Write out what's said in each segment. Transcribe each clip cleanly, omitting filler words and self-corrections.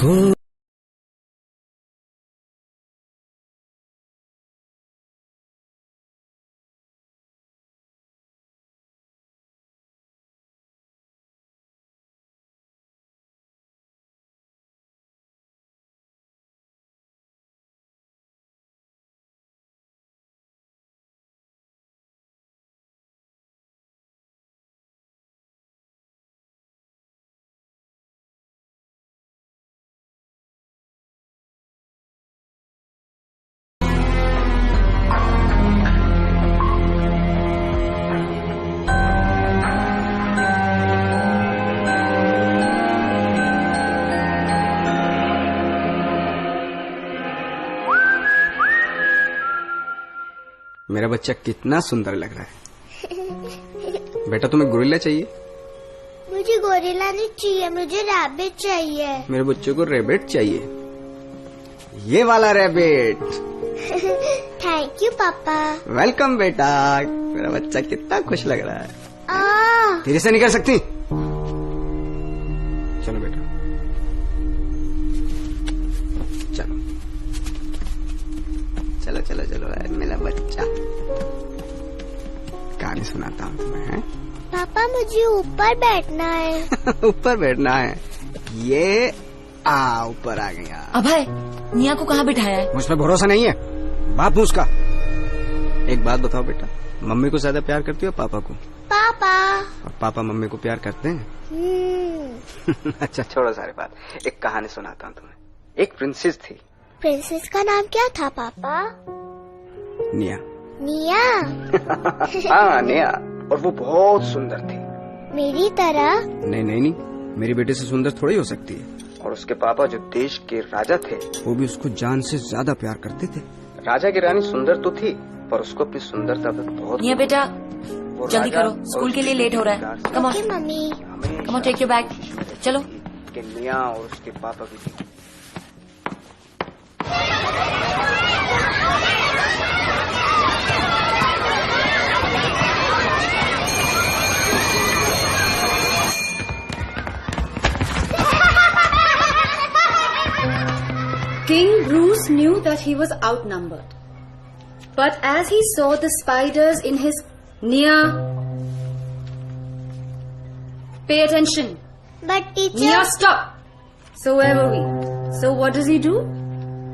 को मेरा बच्चा कितना सुंदर लग रहा है। बेटा तुम्हें गोरिल्ला चाहिए? मुझे गोरिल्ला नहीं चाहिए, मुझे रैबिट चाहिए। मेरे बच्चे को रैबिट चाहिए, ये वाला रैबिट। थैंक यू पापा। वेलकम बेटा। मेरा बच्चा कितना खुश लग रहा है। धीरे से नहीं कर सकती? चलो बेटा चलो चलो चलो चलो मेरा बच्चा। कहानी सुनाता हूँ तुम्हें। है पापा मुझे ऊपर बैठना है। ऊपर बैठना है? ये ऊपर आ गया। अभय, निया को कहाँ बिठाया है? मुझ पर भरोसा नहीं है, बाप हूँ उसका। एक बात बताओ बेटा, मम्मी को ज्यादा प्यार करती हो पापा को? पापा। और पापा मम्मी को प्यार करते हैं? अच्छा छोड़ो सारी बात, एक कहानी सुनाता हूँ तुम्हें। एक प्रिंसेस थी। प्रिंसेस का नाम क्या था पापा? निया। निया? हाँ निया, और वो बहुत सुंदर थी। मेरी तरह? नहीं नहीं नहीं, मेरी बेटी से सुंदर थोड़ी हो सकती है। और उसके पापा जो देश के राजा थे वो भी उसको जान से ज्यादा प्यार करते थे। राजा की रानी सुंदर तो थी पर उसको अपनी सुंदरता पर बहुत। निया बेटा जल्दी करो, स्कूल के लिए लेट हो रहा है। Come on mummy, come on, take your bag, चलो। कि निया और उसके पापा भी थी। King Bruce knew that he was outnumbered. But as he saw the spiders in his Nia, pay attention. But teacher. Nia, stop. So where were we? So what does he do?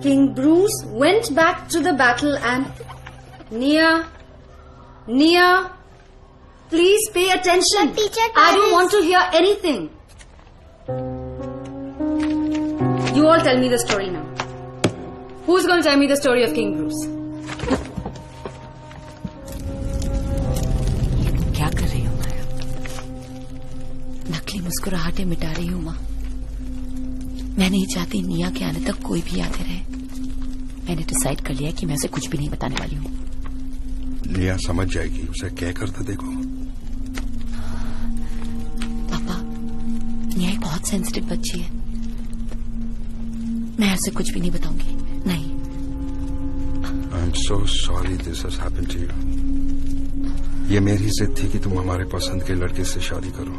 King Bruce went back to the battle and Nia, please pay attention. But teacher, I don't want to hear anything. You all tell me the story now. Who's going to tell me the story of King Bruce? क्या कर रही हूँ माया? नकली मुस्कुराहटें मिटा रही हूँ माँ। मैं नहीं चाहती निया के आने तक कोई भी यादें रहे। मैंने डिसाइड कर लिया कि मैं उसे कुछ भी नहीं बताने वाली हूँ। निया समझ जाएगी, उसे क्या करते देखो। पापा, निया एक बहुत सेंसिटिव बच्ची है। मैं उसे कुछ भी नहीं बताऊंगी। नहीं। I'm so sorry this has happened to you. ये मेरी जिद थी कि तुम हमारे पसंद के लड़के से शादी करो।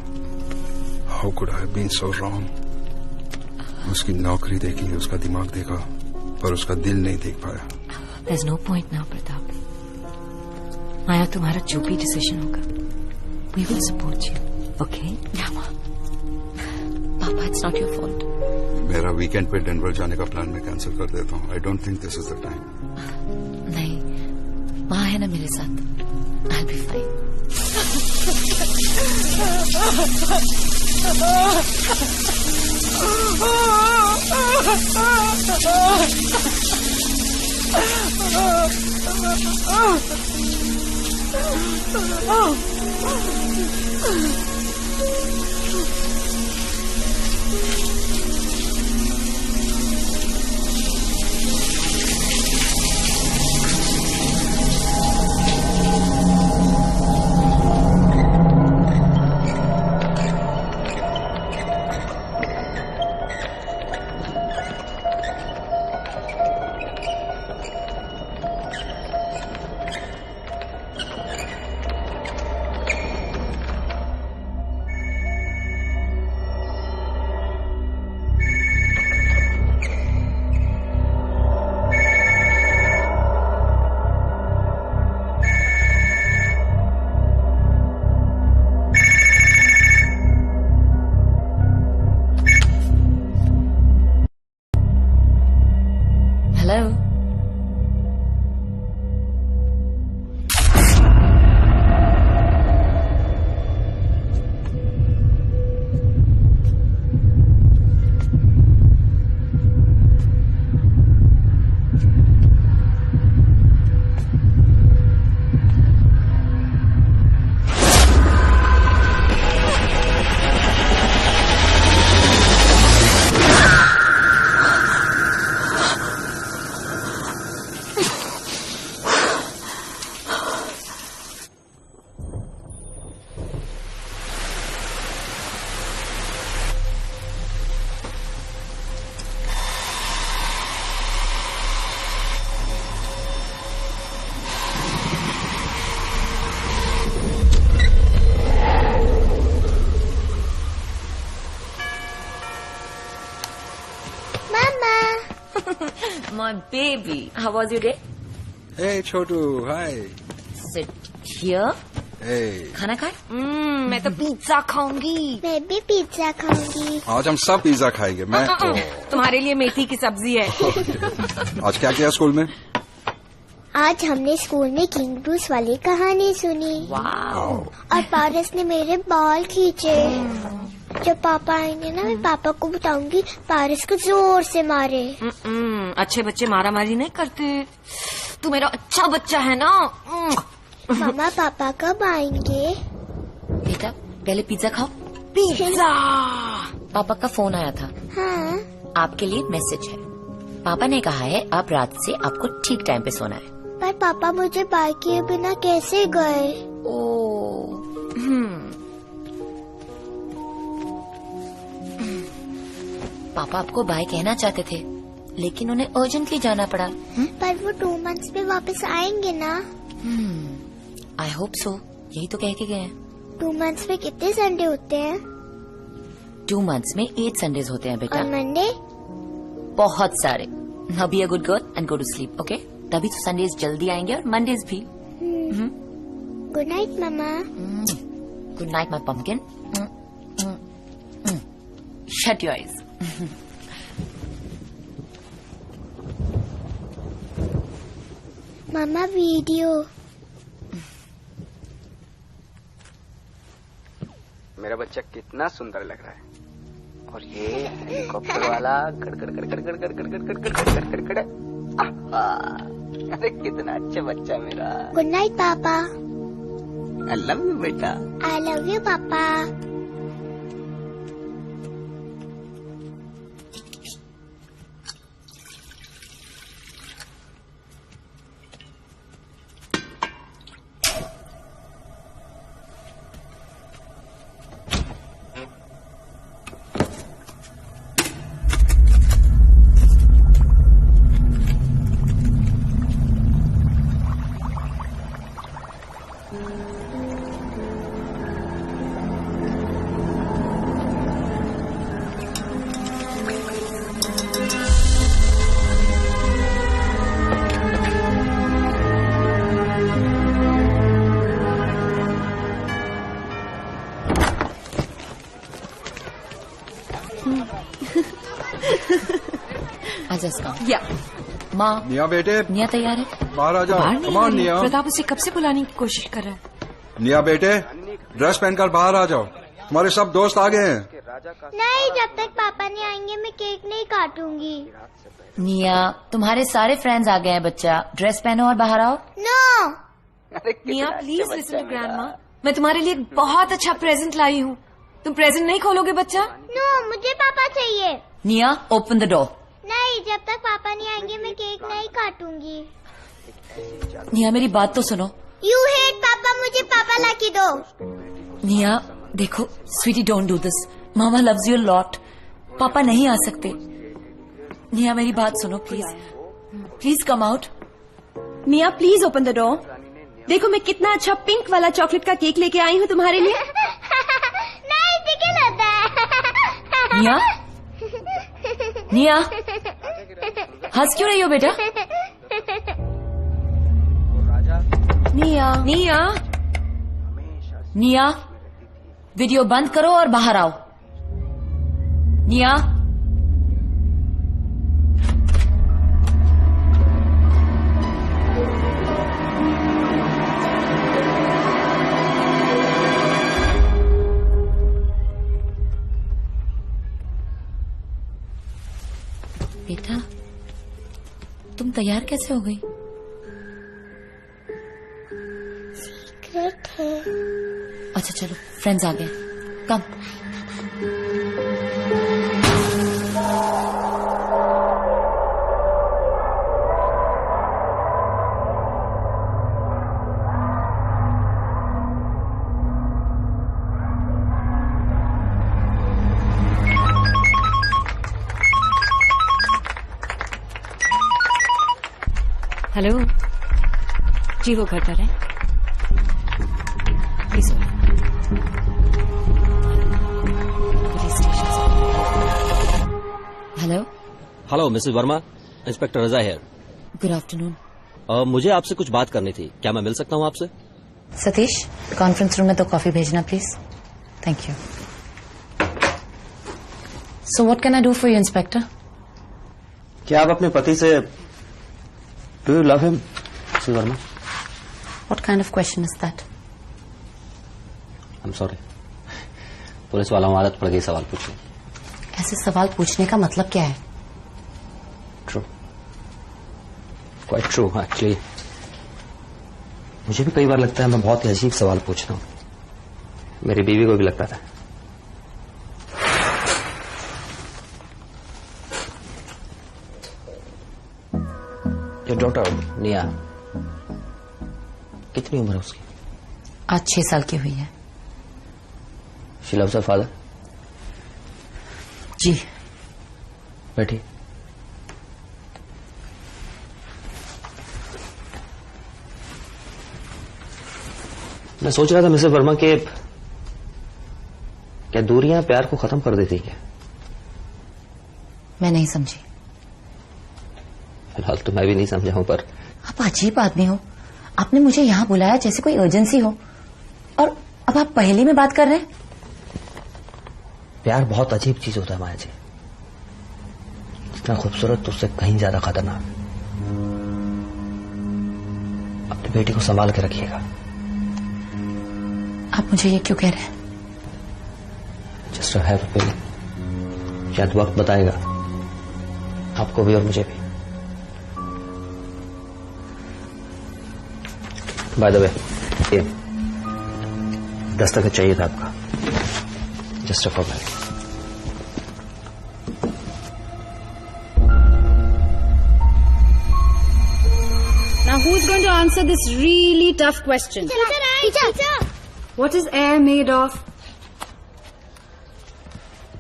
How could I have been so wrong? उसकी नौकरी देखी, उसका दिमाग देखा, पर उसका दिल नहीं देख पाया। There's no point now, Pratap. माया, तुम्हारा जो भी डिसीजन होगा, we will support you, okay? Yeah, माँ। पापा, it's not your fault. मेरा वीकेंड पे डेनवर जाने का प्लान मैं कैंसिल कर देता हूँ। I don't think this is the time. नहीं, माँ है ना मेरे साथ। I'll be fine. my baby. How was your day? Hey, Chotu, hi. Sit here. Hey. खाना खाए? मैं तो पिज्जा खाऊंगी. मैं भी पिज्जा खाऊंगी. आज हम सब पिज्जा खाएंगे. मैं तो तुम्हारे लिए मेथी की सब्जी है. आज क्या किया स्कूल में? आज हमने स्कूल में किंग ब्रूस वाली कहानी सुनी. वाओ. और पारस ने मेरे बाल खींचे. जब पापा आएंगे ना, मैं पापा को बताऊंगी पारस को जोर से मारे. अच्छे बच्चे मारा मारी नहीं करते. तू मेरा अच्छा बच्चा है ना. मम्मा पापा कब आएंगे? बेटा पहले पिज्जा खाओ. पिज्जा. पापा का फोन आया था. हाँ. आपके लिए मैसेज है. पापा ने कहा है आप रात से आपको ठीक टाइम पे सोना है. पर पापा मुझे बाय किए बिना कैसे गए? पापा आपको बाय कहना चाहते थे लेकिन उन्हें अर्जेंटली जाना पड़ा. पर वो 2 मंथ्स में वापस आएंगे ना? I hope so. यही तो कह के गए हैं. 2 मंथ्स में कितने संडे होते हैं? 2 मंथ्स में 8 संडेज होते हैं बेटा. और मंडे? बहुत सारे. Now be a good girl and go to sleep. Okay? तभी तो संडेज जल्दी आएंगे और मंडेज भी. Good night mama. Good night my pumpkin. Shut your eyes. Mama video. मेरा बच्चा कितना सुंदर लग रहा है. और ये हेलीकॉप्टर वाला गड़गड़ गड़गड़ गड़गड़ गड़गड़ गड़गड़ गड़गड़ गड़गड़. अरे कितना अच्छा बच्चा मेरा. गुड नाइट पापा. आई लव यू बेटा. आई लव यू पापा. या माँ. निया बेटे. निया तैयार है. बाहर आ जाओ. कम ऑन निया. प्रताप उसे कब से बुलाने की कोशिश कर रहा है. निया बेटे ड्रेस पहनकर बाहर आ जाओ. हमारे सब दोस्त आ गए हैं. नहीं, जब तक पापा नहीं आएंगे मैं केक नहीं काटूंगी. निया तुम्हारे सारे फ्रेंड्स आ गए हैं बच्चा. ड्रेस पहनो और बाहर आओ. नो. निया प्लीज लिसन टू ग्रैंडमा. मैं तुम्हारे लिए एक बहुत अच्छा प्रेजेंट लाई हूँ. तुम प्रेजेंट नहीं खोलोगे बच्चा? नो, मुझे पापा चाहिए. निया ओपन द डोर. नहीं, जब तक पापा नहीं आएंगे मैं केक नहीं काटूंगी. निया मेरी बात तो सुनो. यू हेट पापा. मुझे पापा लाके दो. निया देखो sweetie don't do this. Mama loves you lot. पापा नहीं आ सकते. निया मेरी बात सुनो please. Please come out. Niya please open the door. देखो मैं कितना अच्छा पिंक वाला चॉकलेट का केक लेके आई हूँ तुम्हारे लिए. नहीं, चिकन होता है. निया निया हंस क्यों रही हो बेटा? निया निया निया वीडियो बंद करो और बाहर आओ. निया बेटा तुम तैयार कैसे हो गई? सीक्रेट है. अच्छा चलो फ्रेंड्स आ गए. कम. हेलो जी, वो घर पर है. Please police station. Hello hello Mrs Verma. Inspector Raza है। Good afternoon. मुझे आपसे कुछ बात करनी थी, क्या मैं मिल सकता हूँ आपसे? सतीश, कॉन्फ्रेंस रूम में तो कॉफी भेजना please. Thank you. So what can I do for you inspector? क्या आप अपने पति से do you love him Mrs Verma? What kind of question is that? I am sorry, police वालों आदत पड़ गई सवाल पूछने। ऐसे सवाल पूछने का मतलब क्या है? True, quite true actually. मुझे भी कई बार लगता है मैं बहुत ही अजीब सवाल पूछ रहा हूँ। मेरी बीवी को भी लगता था। योर डॉटर निया, कितनी उम्र है उसकी? आज 6 साल की हुई है। She loves her father? जी। बैठी। मैं सोच रहा था मिसेस वर्मा के क्या दूरियां प्यार को खत्म कर देती क्या? मैं नहीं समझी। फिलहाल तो मैं भी नहीं समझा हूं, पर आप अजीब आदमी हो। आपने मुझे यहाँ बुलाया जैसे कोई अर्जेंसी हो, और अब आप पहेली में बात कर रहे हैं। प्यार बहुत अजीब चीज होता है माया जी, जितना खूबसूरत तो उससे कहीं ज्यादा खतरनाक। अपनी बेटी को संभाल के रखिएगा। आप मुझे ये क्यों कह रहे हैं? जस्ट हैव अ फीलिंग, शायद वक्त बताएगा आपको भी और मुझे भी। बाय द वे, ये दस्तखत चाहिए था आपका, just a formality. Now who's going to answer this really tough question? Teacher. What is air made of?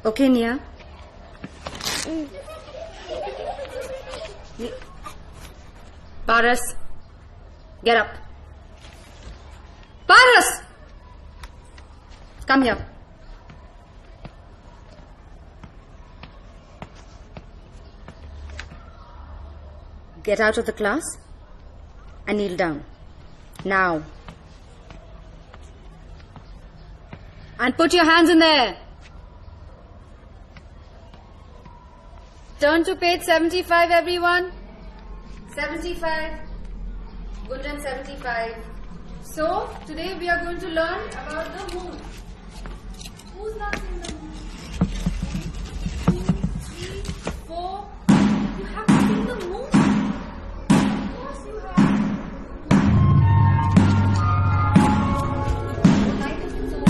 Okay, Nia. Paras, get up. Paras! Come here. Get out of the class and kneel down. Now. And put your hands in there. Turn to page 75, everyone. 75. Gunjan 75. So, today we are going to learn about the moon. Who's not seen the moon? 1, 2, 3, 4. You haven't seen the moon? Of course you have. Light is its own.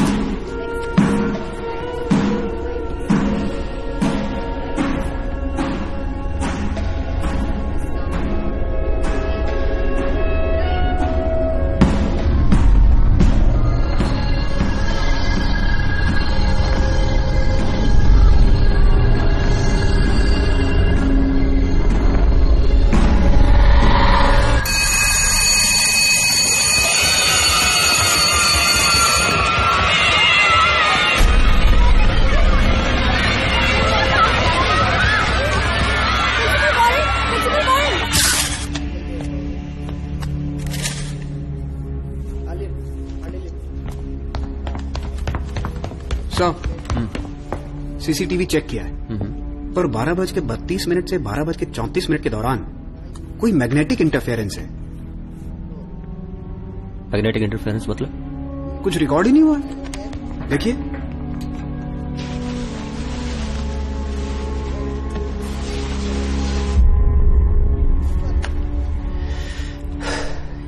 CCTV check किया है, पर 12:32 से 12:34 के दौरान कोई magnetic interference है। Magnetic interference मतलब? कुछ रिकॉर्ड ही नहीं हुआ। देखिए,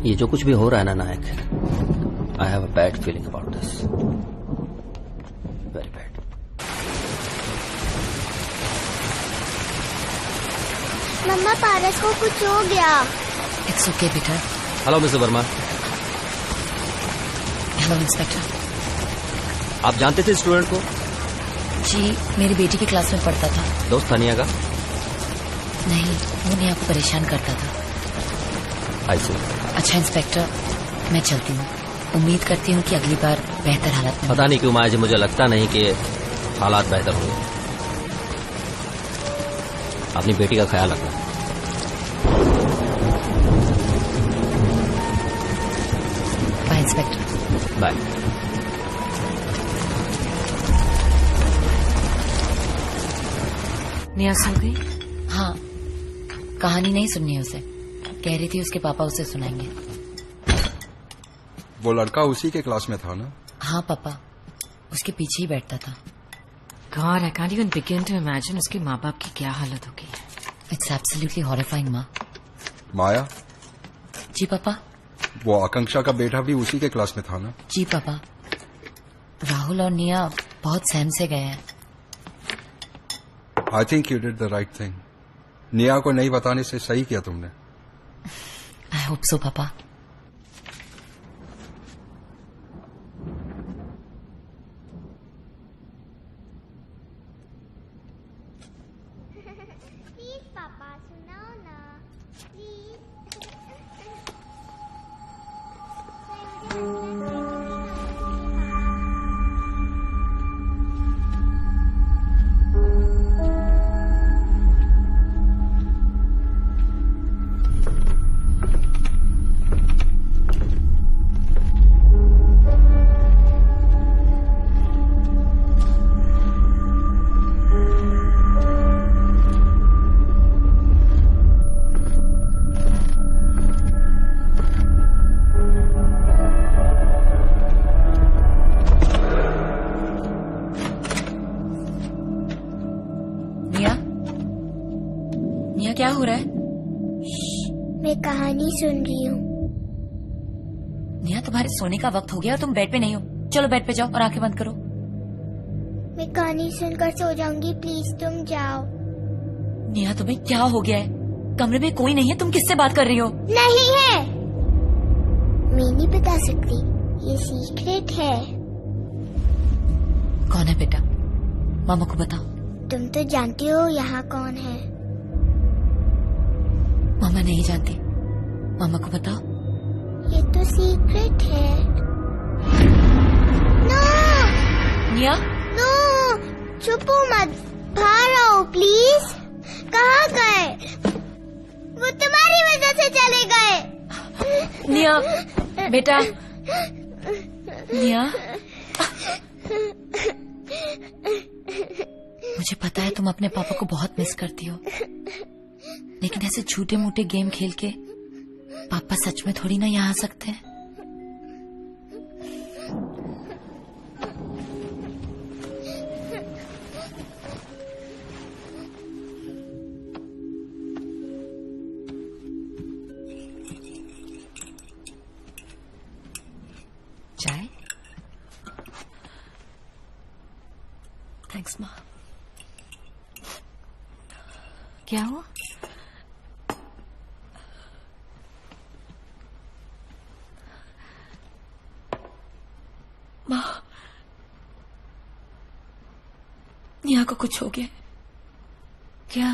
ये जो कुछ भी हो रहा है ना Nayak, I have a bad feeling about this, very bad. मम्मा, पारस को कुछ हो गया। इट्स ओके बेटा। Hello mister Verma. Hello inspector. आप जानते थे स्टूडेंट को? जी, मेरी बेटी की क्लास में पढ़ता था। दोस्त था निया का? नहीं, वो निया को परेशान करता था। आई सी। अच्छा इंस्पेक्टर, मैं चलती हूँ। उम्मीद करती हूँ कि अगली बार बेहतर हालत में। पता नहीं क्यों माया जी, मुझे लगता नहीं कि हालात बेहतर होंगे। अपनी बेटी का ख्याल रखना। इंस्पेक्टर। बाय। निया सो गई? हाँ, कहानी नहीं सुननी है उसे। कह रही थी उसके पापा उसे सुनाएंगे। वो लड़का उसी के क्लास में था ना? हाँ पापा, उसके पीछे ही बैठता था। God, I can't even begin to imagine उसके माँ बाप की क्या हालत होगी। इट्स एब्सोल्युटली हॉरिफाइंग माँ। माया, जी पापा। वो आकांक्षा का बेटा भी उसी के क्लास में था ना? जी पापा। राहुल और निया बहुत सहम से गए हैं। I think you did the right thing. निया को नहीं बताने से सही किया तुमने। आई होप सो पापा। प्लीज पापा सुनाओ ना, प्लीज। निया क्या हो रहा है? मैं कहानी सुन रही हूँ। निया तुम्हारे सोने का वक्त हो गया और तुम बेड पे नहीं हो। चलो बेड पे जाओ और आंखें बंद करो। मैं कहानी सुनकर सो जाऊंगी, प्लीज तुम जाओ। निया तुम्हें क्या हो गया है? कमरे में कोई नहीं है, तुम किससे बात कर रही हो? नहीं है, मैं नहीं बता सकती, ये सीक्रेट है। कौन है बेटा? मामा को बताओ। तुम तो जानती हो यहाँ कौन है। मामा नहीं जानती, मामा को बताओ। ये तो सीक्रेट है। नो निया, नो, छुपो मत, बाहर आओ प्लीज। कहाँ गए? वो तुम्हारी वजह से चले गए। निया बेटा, निया मुझे पता है तुम अपने पापा को बहुत मिस करती हो, लेकिन ऐसे झूठे मूठे गेम खेल के पापा सच में थोड़ी ना यहाँ आ सकते हैं। चाय? थैंक्स माँ। क्या हुआ? माँ, निया को कुछ हो गया। क्या?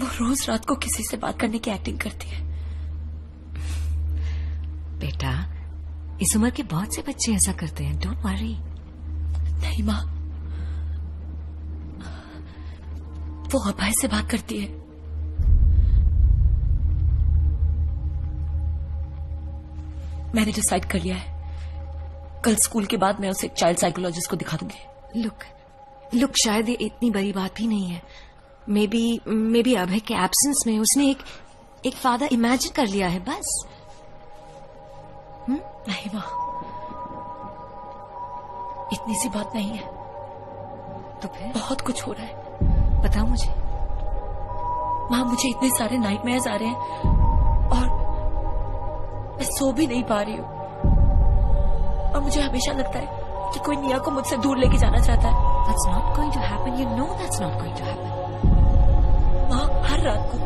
वो रोज रात को किसी से बात करने की एक्टिंग करती है। बेटा, इस उम्र के बहुत से बच्चे ऐसा करते हैं, डोंट वरी। नहीं माँ, वो अभय से बात करती है। मैंने डिसाइड कर लिया है, कल स्कूल के बाद मैं उसे एक चाइल्ड साइकोलॉजिस्ट को दिखा दूंगी। लुक शायद ये इतनी बड़ी बात भी नहीं है। मे बी अभय के एब्सेंस में उसने एक फादर इमेजिन कर लिया है, बस। नहीं माँ, इतनी सी बात नहीं है। तो फिर बहुत कुछ हो रहा है। बताओ मुझे। माँ, मुझे इतने सारे नाइटमेयर्स आ रहे हैं और मैं सो भी नहीं पा रही हूँ, और मुझे हमेशा लगता है कि कोई निया को मुझसे दूर लेके जाना चाहता है। That's not going to happen. You know that's not going to happen. माँ, हर रात को,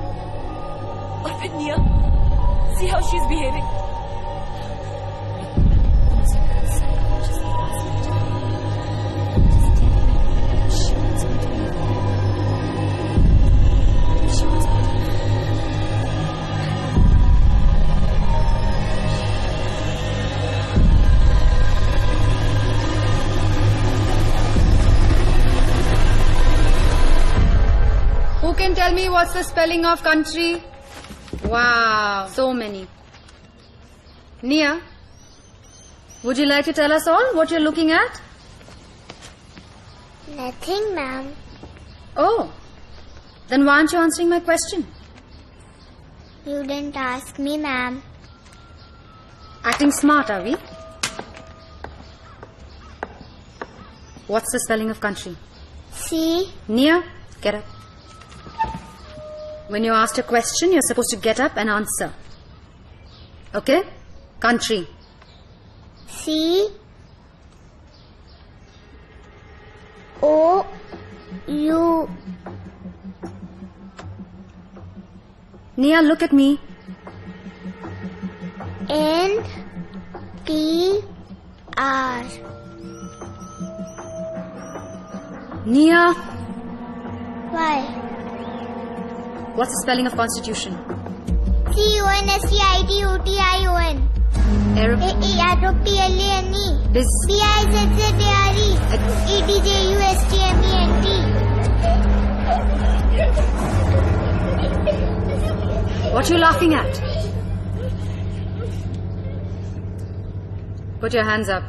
और फिर निया, see how she's behaving. Who can tell me what's the spelling of country? Wow, so many. Nia, would you like to tell us all what you're looking at? Nothing, ma'am. Oh, then why aren't you answering my question? You didn't ask me, ma'am. Acting smart, are we? What's the spelling of country? C. Nia, get up. When you're asked a question, you're supposed to get up and answer. Okay? Country. C. O. U. Nia, look at me. N. T. R. Nia, Why? what's the spelling of Constitution? CONSTITUTION. AROPLANE. BIZZARE. EDJUSTMENT. What are you laughing at? Put your hands up.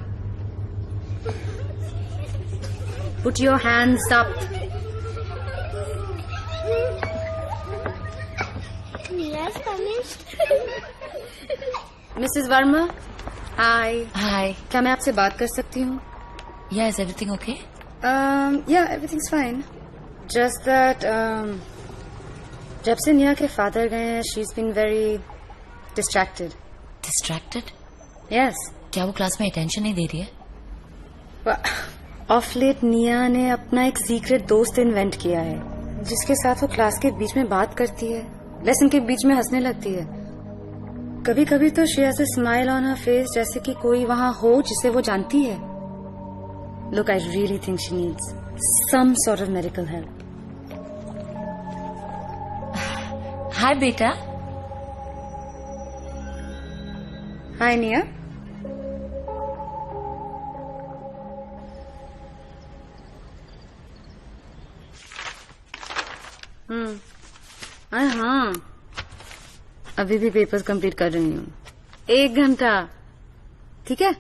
Put your hands up. Mira's coming. Mrs. Verma, hi. Hi. क्या मैं आपसे बात कर सकती हूँ? Yeah, is everything okay? Yeah, everything's fine. Just that, जब से निया के father गए हैं, she's been very distracted. Distracted? Yes. क्या वो क्लास में attention नहीं दे रही है? ऑफ लेट निया ने अपना एक सीक्रेट दोस्त इन्वेंट किया है, जिसके साथ वो क्लास के बीच में बात करती है, लेसन के बीच में हंसने लगती है. कभी कभी तो she has a smile on her face, जैसे कि कोई वहां हो जिसे वो जानती है. Look, I really think she needs some sort of medical help. Hi बेटा. हाय निया. हाँ, अभी भी पेपर्स कंप्लीट कर रही हूँ. 1 घंटा. ठीक है?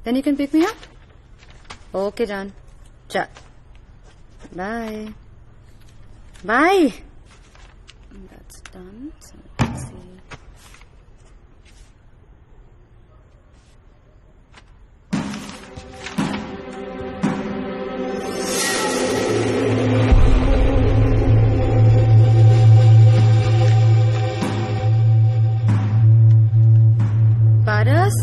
Then you can pick me up. Okay जान. चल. Bye. Bye. That's done. So let's see. Paras?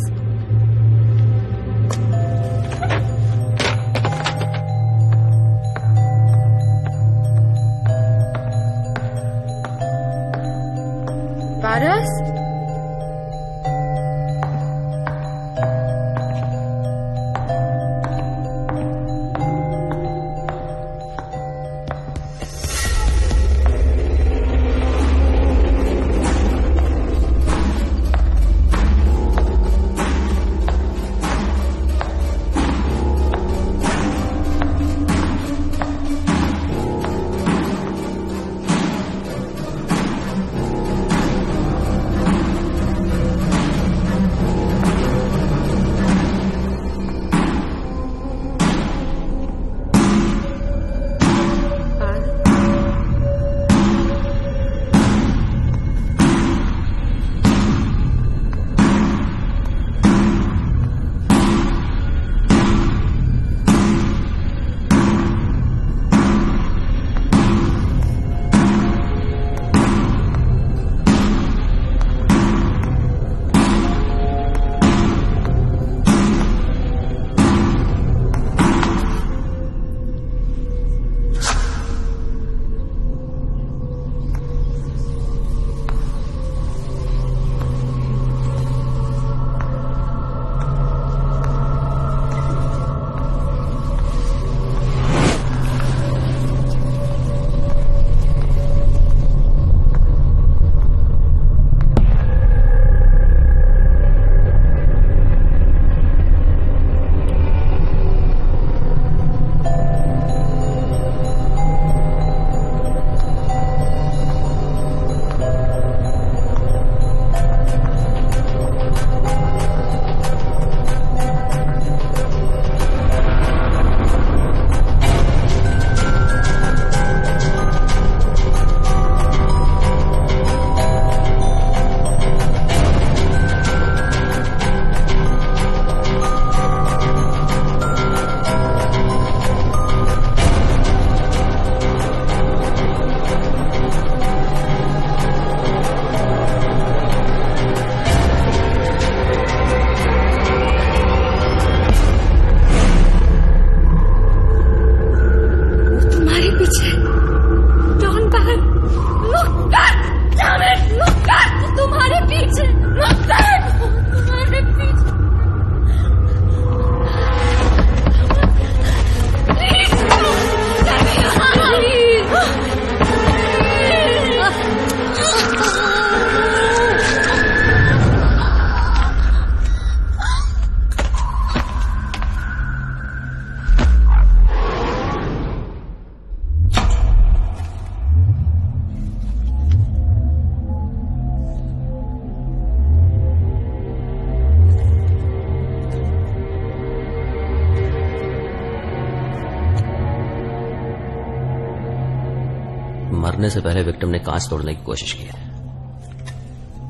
मरने से पहले विक्टिम ने कांच तोड़ने की कोशिश की है।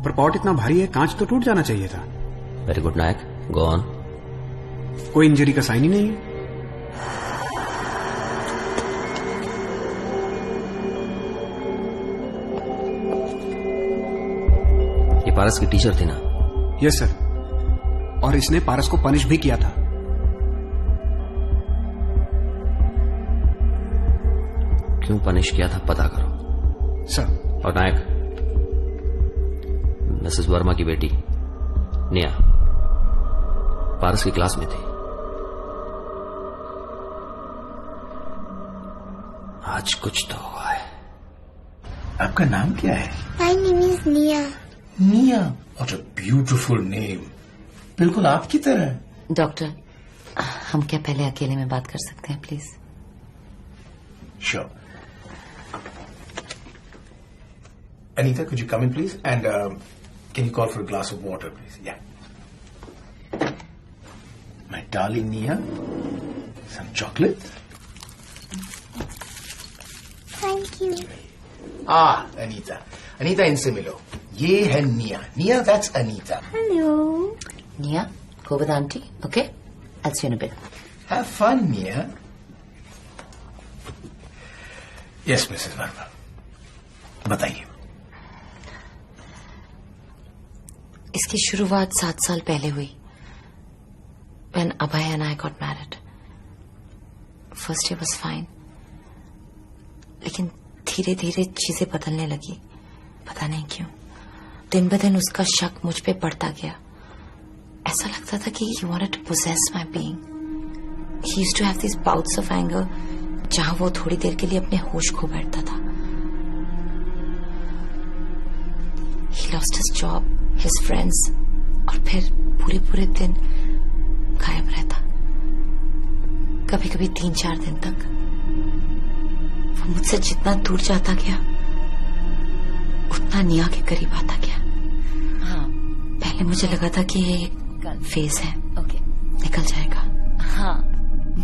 पर पॉट इतना भारी है, कांच तो टूट जाना चाहिए था। Very good Nayak, go on. कोई इंजरी का साइन ही नहीं है। ये पारस की टीचर थी ना? यस सर, और इसने पारस को पनिश भी किया था। क्यों पनिश किया था पता करो सर। और नायक, मिसेस वर्मा की बेटी निया पारस की क्लास में थी। आज कुछ तो हुआ है। आपका नाम क्या है? My name is Nia. निया, व्हाट अ ब्यूटीफुल नेम, बिल्कुल आपकी तरह। डॉक्टर, हम क्या पहले अकेले में बात कर सकते हैं please? Sure. Anita, could you come in, please? And can you call for a glass of water, please? Yeah. My darling Nia, some chocolate? Thank you. Anita. Anita, इनसे मिलो। ये है Nia. Nia, that's Anita. Hello. Nia, go with auntie, okay? I'll see you in a bit. Have fun, Nia. Yes, Mrs. Verma. बताइए। इसकी शुरुआत 7 साल पहले हुई when Abhay and I got married. First year was fine. लेकिन धीरे धीरे चीजें बदलने लगी, पता नहीं क्यों। दिन ब दिन उसका शक मुझ पे बढ़ता गया। ऐसा लगता था कि he wanted to possess my being. He used to have these bouts of anger जहां वो थोड़ी देर के लिए अपने होश खो बैठता था। He lost his job, his friends, और फिर पूरे दिन गायब रहता। कभी कभी 3-4 दिन तक। वो मुझसे जितना दूर जाता गया उतना निया के करीब आता गया। हाँ, पहले मुझे लगा था कि ये फेज है, ओके, निकल जाएगा। हाँ,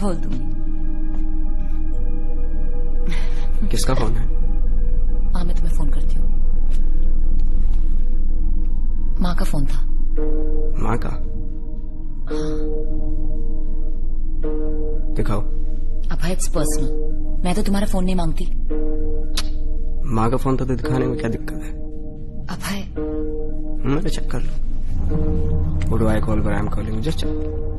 बोल दूंगी। किसका फोन है? हाँ, मैं तुम्हें फोन करती हूँ। माँ का फोन था। माँ का? दिखाओ। अभय, इट्स पर्सनल, मैं तो तुम्हारा फोन नहीं मांगती। माँ का फोन तो दिखाने में क्या दिक्कत है? अभय, मैं चेक कर लो। Who do I call where I'm calling? Just check.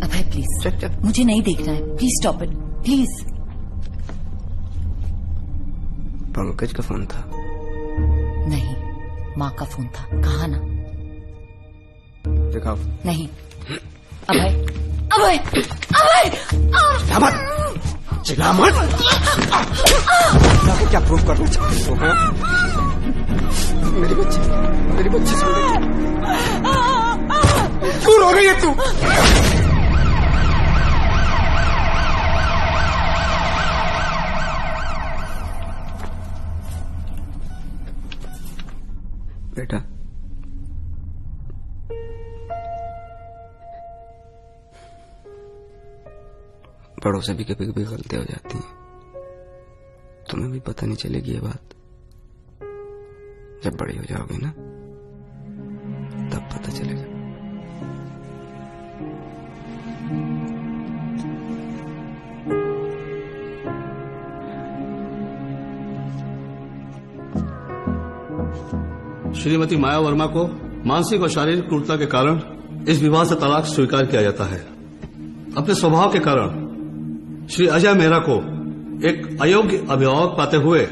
Abhay please, check. मुझे नहीं देखना है, please stop it, please. Pankaj का फोन था? नहीं, माँ का फोन था। कहा ना? दिखाओ। नहीं। अभय, अभय, अभय! चिल्ला मत! चिल्ला मत! क्या प्रूफ करना चाहती हो? हाँ? मेरी बच्ची सो गई। क्यों रो रही है तू? बेटा, बड़ों से भी कभी कभी गलतियां हो जाती हैं। तुम्हें भी पता नहीं चलेगी ये बात। जब बड़ी हो जाओगे ना, तब पता चलेगा। श्रीमती माया वर्मा को मानसिक और शारीरिक क्रूरता के कारण इस विवाह से तलाक स्वीकार किया जाता है। अपने स्वभाव के कारण श्री अजय मेहरा को एक अयोग्य अभिभावक पाते हुए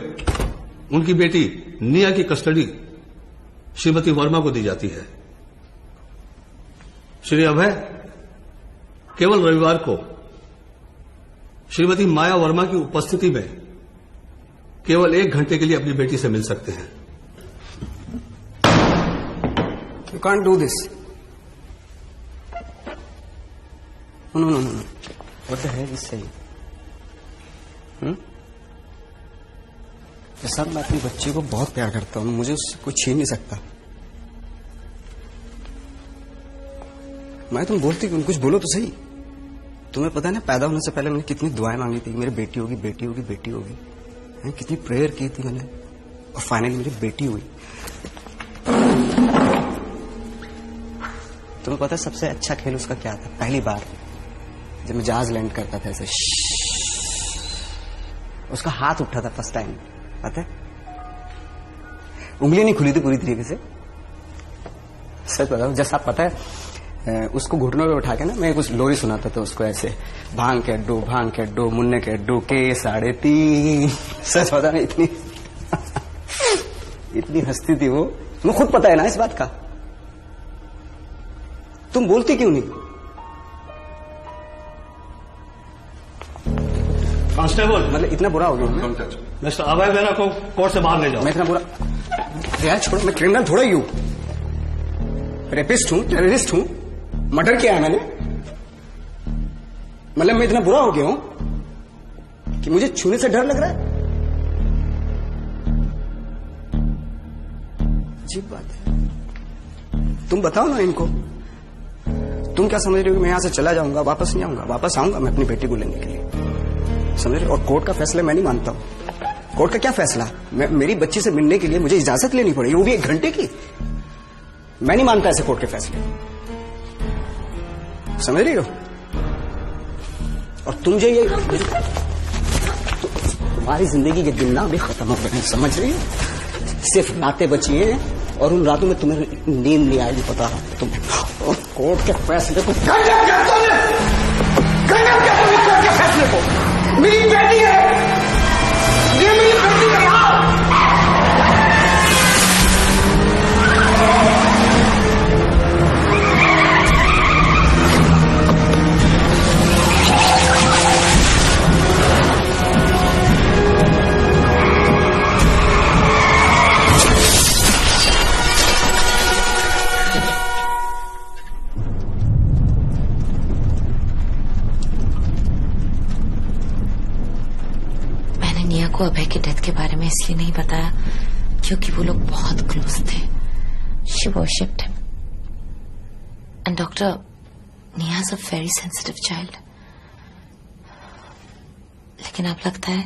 उनकी बेटी निया की कस्टडी श्रीमती वर्मा को दी जाती है। श्री अभय केवल रविवार को श्रीमती माया वर्मा की उपस्थिति में केवल 1 घंटे के लिए अपनी बेटी से मिल सकते हैं। You can't do this. No. What the hell is saying? Sir, मैं अपनी बच्ची को बहुत प्यार करता हूँ, मुझे उससे कुछ छीन नहीं सकता। मैं तुम बोलती क्यों? कुछ बोलो तो सही। तुम्हें पता है ना, पैदा होने से पहले मैंने कितनी दुआएं मांगी थी, मेरी बेटी होगी, बेटी होगी, बेटी होगी। कितनी प्रेयर की थी मैंने। और फाइनली मेरी बेटी हुई। तुम्हें पता है सबसे अच्छा खेल उसका क्या था? पहली बार जब मैं जहाज लैंड करता था ऐसे उसका हाथ उठा था फर्स्ट टाइम, पता है? उंगली नहीं खुली थी पूरी तरीके से। सच बताओ, जैसा पता है उसको घुटनों पे उठा के ना मैं कुछ लोरी सुनाता था उसको ऐसे, भांग के अड्डू मुन्ने के अड्डू के 3.5। सच बता नहीं, इतनी हंसती थी वो। तुम्हें खुद पता है ना इस बात का, तुम बोलती क्यों नहीं? कांस्टेबल, मतलब इतना बुरा हो गया मिस्टर अभय मेहरा को कोर्ट से बाहर ले जाओ। मैं इतना बुरा यार छोड़ो, मैं क्रिमिनल थोड़ा ही हूं, रेपिस्ट हूं, टेररिस्ट हूं, मर्डर किया है मैंने। मतलब मैं इतना बुरा हो गया हूं कि मुझे छूने से डर लग रहा है। अजीब बात है। तुम बताओ ना इनको, तुम क्या समझ रहे हो कि मैं यहां से चला जाऊंगा, वापस नहीं आऊंगा? वापस आऊंगा मैं अपनी बेटी को लेने के लिए, समझ रहे हो? और कोर्ट का फैसला मैं नहीं मानता हूं। कोर्ट का क्या फैसला? मेरी बच्ची से मिलने के लिए मुझे इजाजत लेनी पड़ेगी, वो भी 1 घंटे की। मैं नहीं मानता ऐसे कोर्ट के फैसले, समझ रही हो? और तुम जो ये तुम्हारी जिंदगी के दिन ना अभी खत्म हो गए हैं, समझ रही हो? सिर्फ रातें बची हैं और उन रातों में तुम्हें नींद नहीं आएगी, पता है तुम्हें। और कोर्ट के फैसले को गंजब क्या कोर्ट के फैसले को? मेरी बेटी है, ये मेरी बेटी है यार। को अभय की डेथ के बारे में इसलिए नहीं बताया क्योंकि वो लोग बहुत क्लोज थे। She worshipped him and doctor, Nia is a very sensitive child. लेकिन अब लगता है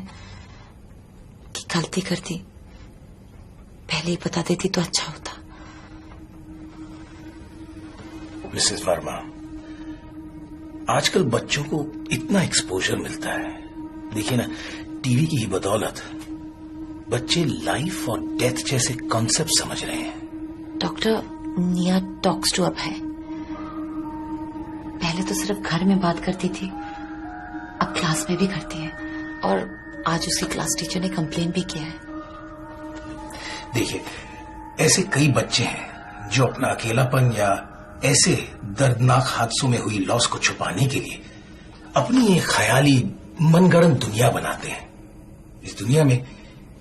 कि गलती कर दी, पहले ही बता देती तो अच्छा होता। मिसेस वर्मा, आजकल बच्चों को इतना एक्सपोजर मिलता है, देखिए ना टीवी की ही बदौलत बच्चे लाइफ और डेथ जैसे कॉन्सेप्ट समझ रहे हैं। डॉक्टर, निया टॉक्स टू अभय। पहले तो सिर्फ घर में बात करती थी, अब क्लास में भी करती है और आज उसकी क्लास टीचर ने कंप्लेन भी किया है। देखिए, ऐसे कई बच्चे हैं जो अपना अकेलापन या ऐसे दर्दनाक हादसों में हुई लॉस को छुपाने के लिए अपनी एक ख्याली मनगढ़ंत दुनिया बनाते हैं। इस दुनिया में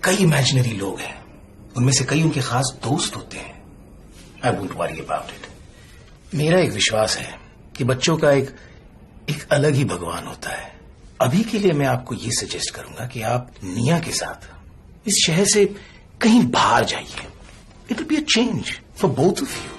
कई इमेजिनरी लोग हैं, उनमें से कई उनके खास दोस्त होते हैं। I won't worry about it. मेरा एक विश्वास है कि बच्चों का एक अलग ही भगवान होता है। अभी के लिए मैं आपको ये सजेस्ट करूंगा कि आप निया के साथ इस शहर से कहीं बाहर जाइए। It will be a change for both of you.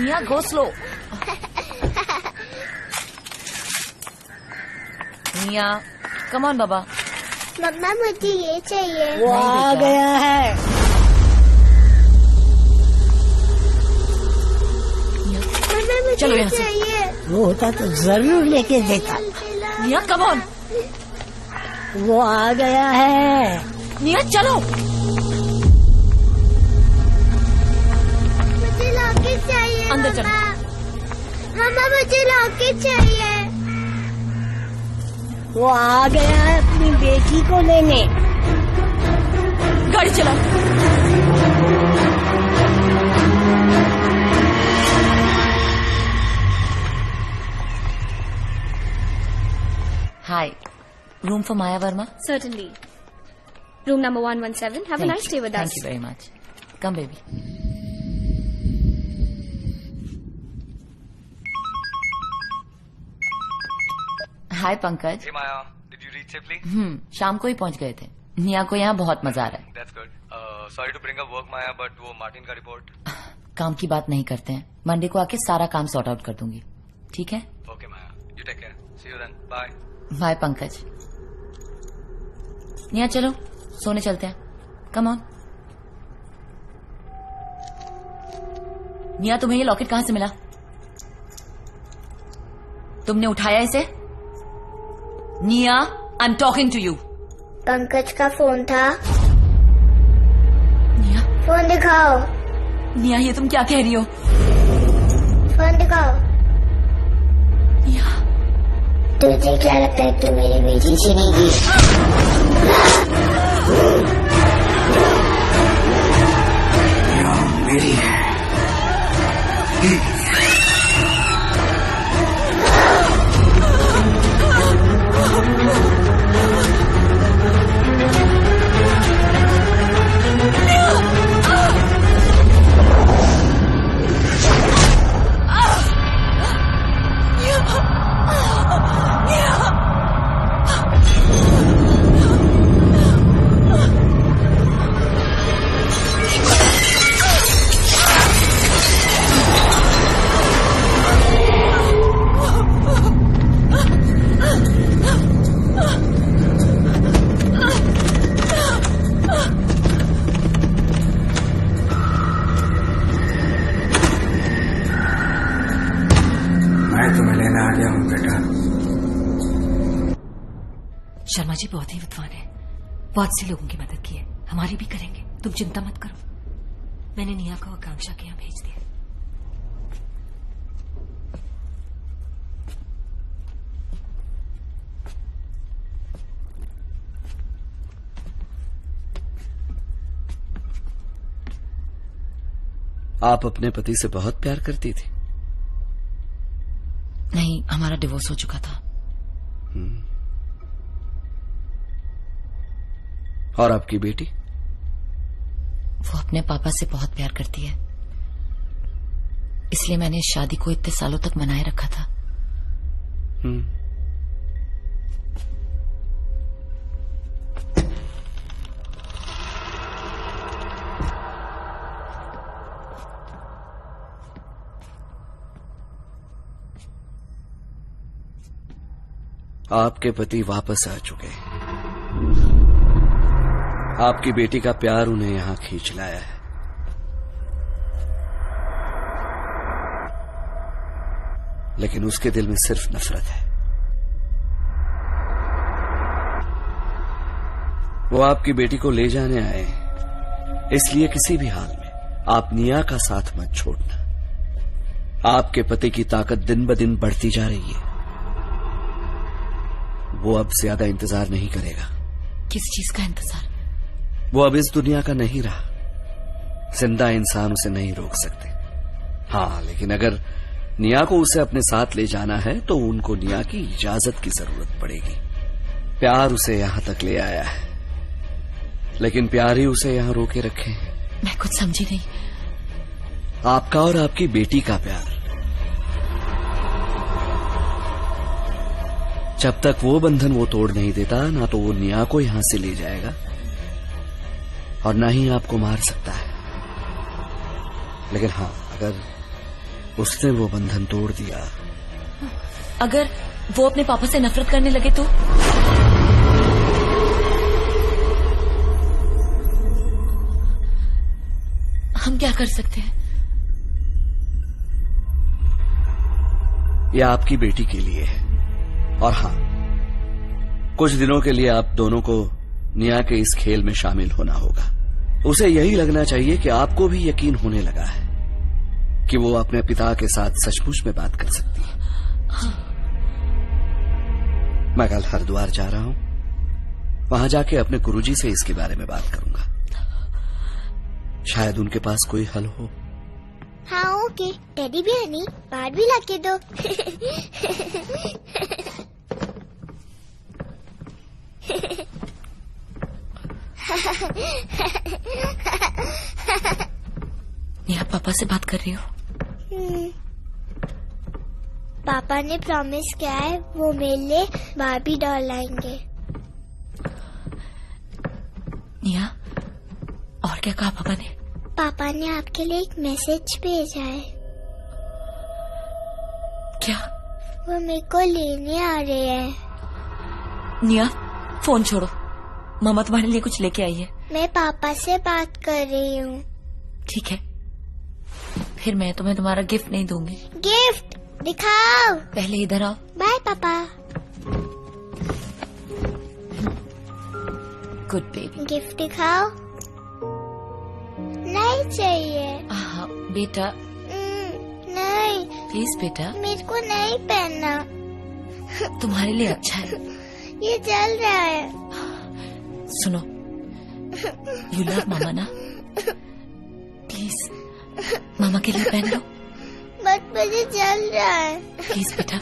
निया गो स्लो। निया कम ऑन बाबा। मम्मा मुझे ये चाहिए। वो आ गया है। मम्मा मुझे चलो यहाँ से। चाहिए। वो होता तो जरूर लेके देता। निया कम ऑन। वो आ गया है। निया चलो। मुझे लॉकेट चाहिए। अंदर चलो। मम्मा मुझे लॉकेट चाहिए। वो आ गया है अपनी बेटी को लेने। गाड़ी चलाओ। Hi, room for Maya Verma? Certainly. Room number 117. Have a nice day with us. Thank you very much. Come, baby. Hi Pankaj. Hey Maya, did you reach safely? शाम को ही पहुंच गए थे। निया को यहाँ बहुत मजा आ रहा है। That's good. Sorry to bring up work Maya, but वो मार्टिन का रिपोर्ट। काम की बात नहीं करते हैं, मंडे को आके सारा काम सॉर्ट आउट कर दूंगी, ठीक है? Okay Maya, you take care. See you then. Bye. Bye Pankaj. Niya चलो सोने चलते हैं, कम ऑन। निया तुम्हें ये लॉकेट कहाँ से मिला? तुमने उठाया इसे? Niya, I am talking to you. Pankaj का फोन था। निया फोन दिखाओ। निया ये तुम क्या कह रही हो? फोन दिखाओ। निया तुझे क्या लगता है तू मेरी बेटी छीनेगी? मेरी है। शर्मा जी बहुत ही विद्वान है, बहुत से लोगों की मदद की है, हमारी भी करेंगे, तुम चिंता मत करो। मैंने निया को आकांक्षा के यहाँ भेज दिया। आप अपने पति से बहुत प्यार करती थी? नहीं, हमारा डिवोर्स हो चुका था। और आपकी बेटी? वो अपने पापा से बहुत प्यार करती है, इसलिए मैंने इस शादी को इतने सालों तक मनाए रखा था। आपके पति वापस आ चुके हैं। आपकी बेटी का प्यार उन्हें यहां खींच लाया है। लेकिन उसके दिल में सिर्फ नफरत है। वो आपकी बेटी को ले जाने आए हैं, इसलिए किसी भी हाल में आप निया का साथ मत छोड़ना। आपके पति की ताकत दिन ब दिन बढ़ती जा रही है। वो अब ज्यादा इंतजार नहीं करेगा। किस चीज का इंतजार? वो अब इस दुनिया का नहीं रहा। जिंदा इंसान उसे नहीं रोक सकते। हाँ, लेकिन अगर निया को उसे अपने साथ ले जाना है तो उनको निया की इजाजत की जरूरत पड़ेगी। प्यार उसे यहां तक ले आया है, लेकिन प्यार ही उसे यहां रोके रखे हैं। मैं कुछ समझी नहीं। आपका और आपकी बेटी का प्यार। जब तक वो बंधन वो तोड़ नहीं देता, ना तो वो निया को यहां से ले जाएगा और ना ही आपको मार सकता है। लेकिन हाँ, उसने वो बंधन तोड़ दिया। अगर वो अपने पापा से नफरत करने लगे तो? हम क्या कर सकते हैं? यह आपकी बेटी के लिए है, और हाँ, कुछ दिनों के लिए आप दोनों को निया के इस खेल में शामिल होना होगा। उसे यही लगना चाहिए कि आपको भी यकीन होने लगा है कि वो अपने पिता के साथ सचमुच में बात कर सकती है। हाँ। मैं कल हरिद्वार जा रहा हूं, वहां जाके अपने गुरुजी से इसके बारे में बात करूंगा। शायद उनके पास कोई हल हो। हाँ ओके, टेडी भी है नहीं, बाहर भी लाके दो। नेहा पापा से बात कर रही हो? पापा ने प्रॉमिस किया है वो मेरे लिए बार्बी डॉल लाएंगे। नेहा, और क्या कहा पापा ने? पापा ने आपके लिए एक मैसेज भेजा है। क्या? वो मेरे को लेने आ रहे हैं। नेहा, फोन छोड़ो, मामा तुम्हारे लिए कुछ लेके आई है। मैं पापा से बात कर रही हूँ। ठीक है, फिर मैं तुम्हें तुम्हारा गिफ्ट नहीं दूंगी। गिफ्ट दिखाओ। पहले इधर आओ। बाय पापा। Good baby. गिफ्ट दिखाओ। नहीं चाहिए। हाँ बेटा। नहीं प्लीज बेटा। मेरे को नहीं पहनना। तुम्हारे लिए अच्छा है। ये जल रहा है। सुनो, यू लव मामा ना, प्लीज मामा के लिए पहन लो। बट मुझे जल रहा है। प्लीज बेटा,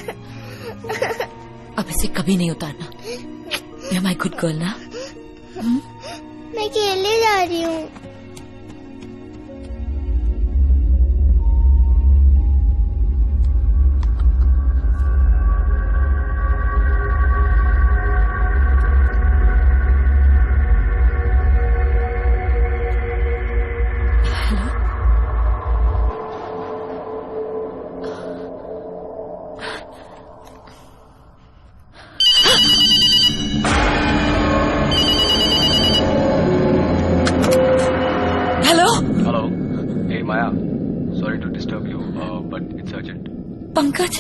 अब इसे कभी नहीं उतारना। यू माय गुड गर्ल ना। मैं खेलने जा रही हूँ। पंकज।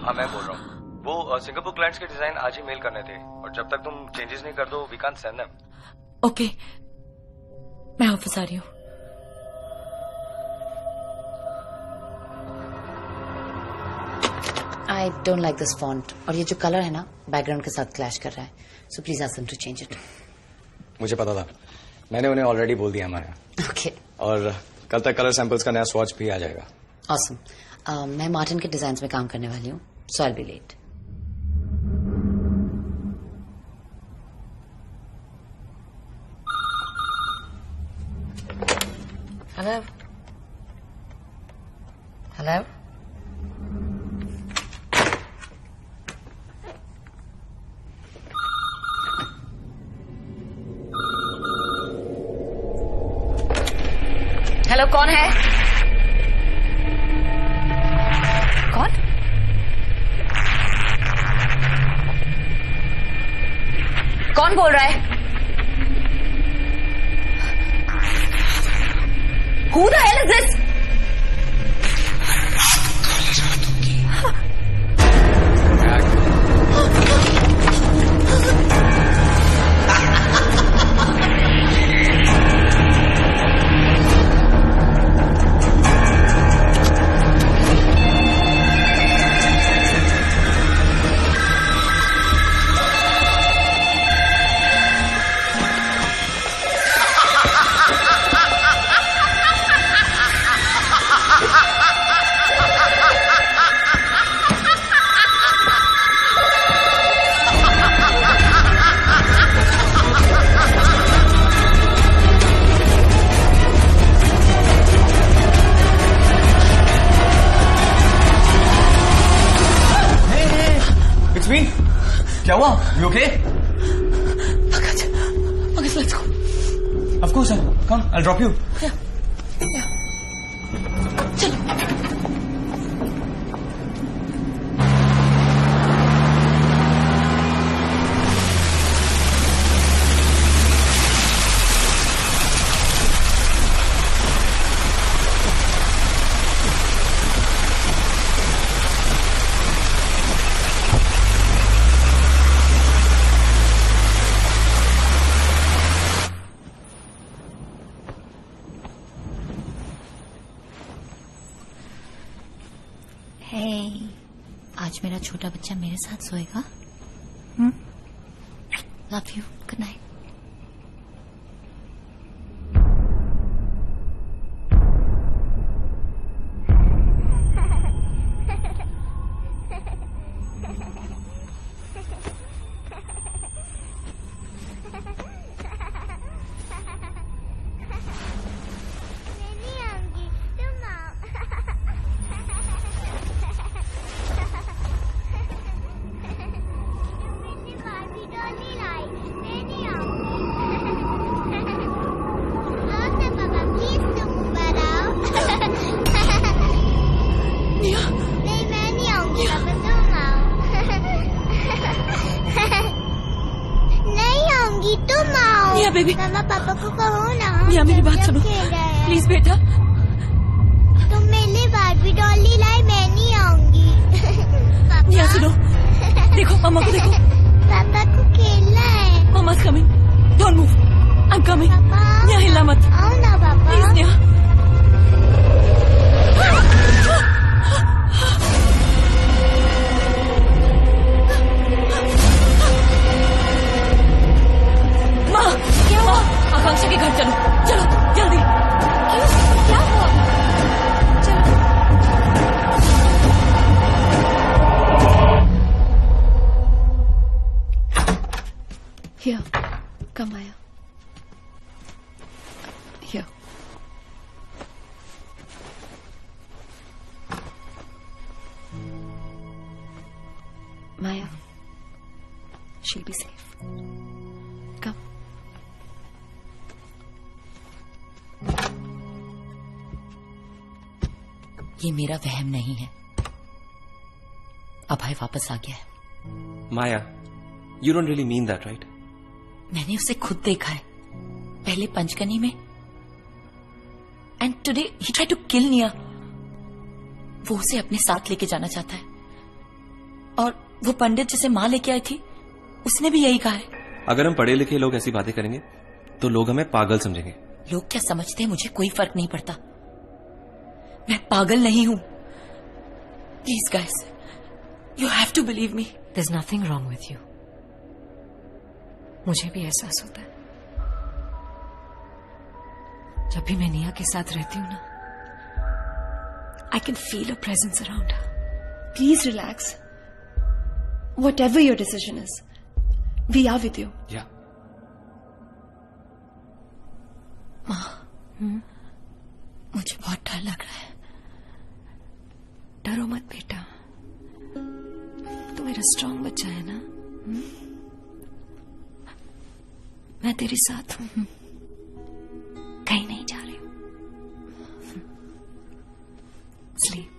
हाँ मैं बोल रहा हूँ। वो सिंगापुर क्लाइंट्स के डिजाइन आज ही मेल करने थे, और जब तक तुम चेंजेस नहीं कर दो we can't send them. Okay, मैं ऑफिस आ रही हूँ। I don't like this font, और ये जो कलर है ना बैकग्राउंड के साथ क्लैश कर रहा है, so please ask them to change it. मुझे पता था, मैंने उन्हें ऑलरेडी बोल दिया हमारे। ओके। और कल तक कलर सैंपल्स का नया स्वॉच भी आ जाएगा। ऑसम। मैं मार्टिन के डिजाइन में काम करने वाली हूँ, so I will be late. Hello hello. Hello, कौन है? कौन? कौन बोल रहा है? Who the hell is this? क्या हुआ? You okay? Pankaj, let's go. Of course, sir. Come, I'll drop you. Yeah. चलो। आज मेरा छोटा बच्चा मेरे साथ सोएगा. Love you. Good night. Baby मामा पापा को कहो ना. निया मेरी बात सुनो प्लीज बेटा. तुम मेरे लिए बार्बी डॉली लाई, मैं नहीं आऊंगी. निया सुनो, देखो मामा को देखो. पापा को खेलना है. Mama's coming. Don't move. I'm coming. निया हिलना मत. आओ ना पापा. प्लीज निया. आकांक्षा के घर चलो, चलो जल्दी. क्या हुआ? चलो. Here, come Maya. Here. Maya, she'll be safe. Come. ये मेरा वहम नहीं है. अभय वापस आ गया है. माया, you don't really mean that, right? मैंने उसे खुद देखा है, पहले पंचकनी में, and today he tried to kill Niya. वो उसे अपने साथ लेके जाना चाहता है. और वो पंडित जिसे मां लेके आई थी, उसने भी यही कहा है. अगर हम पढ़े लिखे लोग ऐसी बातें करेंगे तो लोग हमें पागल समझेंगे. लोग क्या समझते हैं मुझे कोई फर्क नहीं पड़ता. मैं पागल नहीं हूं. Please guys, you have to believe me. There is nothing wrong with you. मुझे भी एहसास होता है जब भी मैं निया के साथ रहती हूं ना. I can feel a presence around her. Please relax. Whatever your decision is, we are with you. Yeah. माँ, मुझे बहुत डर लग रहा है. डरो मत बेटा, तू मेरा स्ट्रांग बच्चा है ना. मैं तेरे साथ हूं. कहीं नहीं जा रही हूं. स्लीप.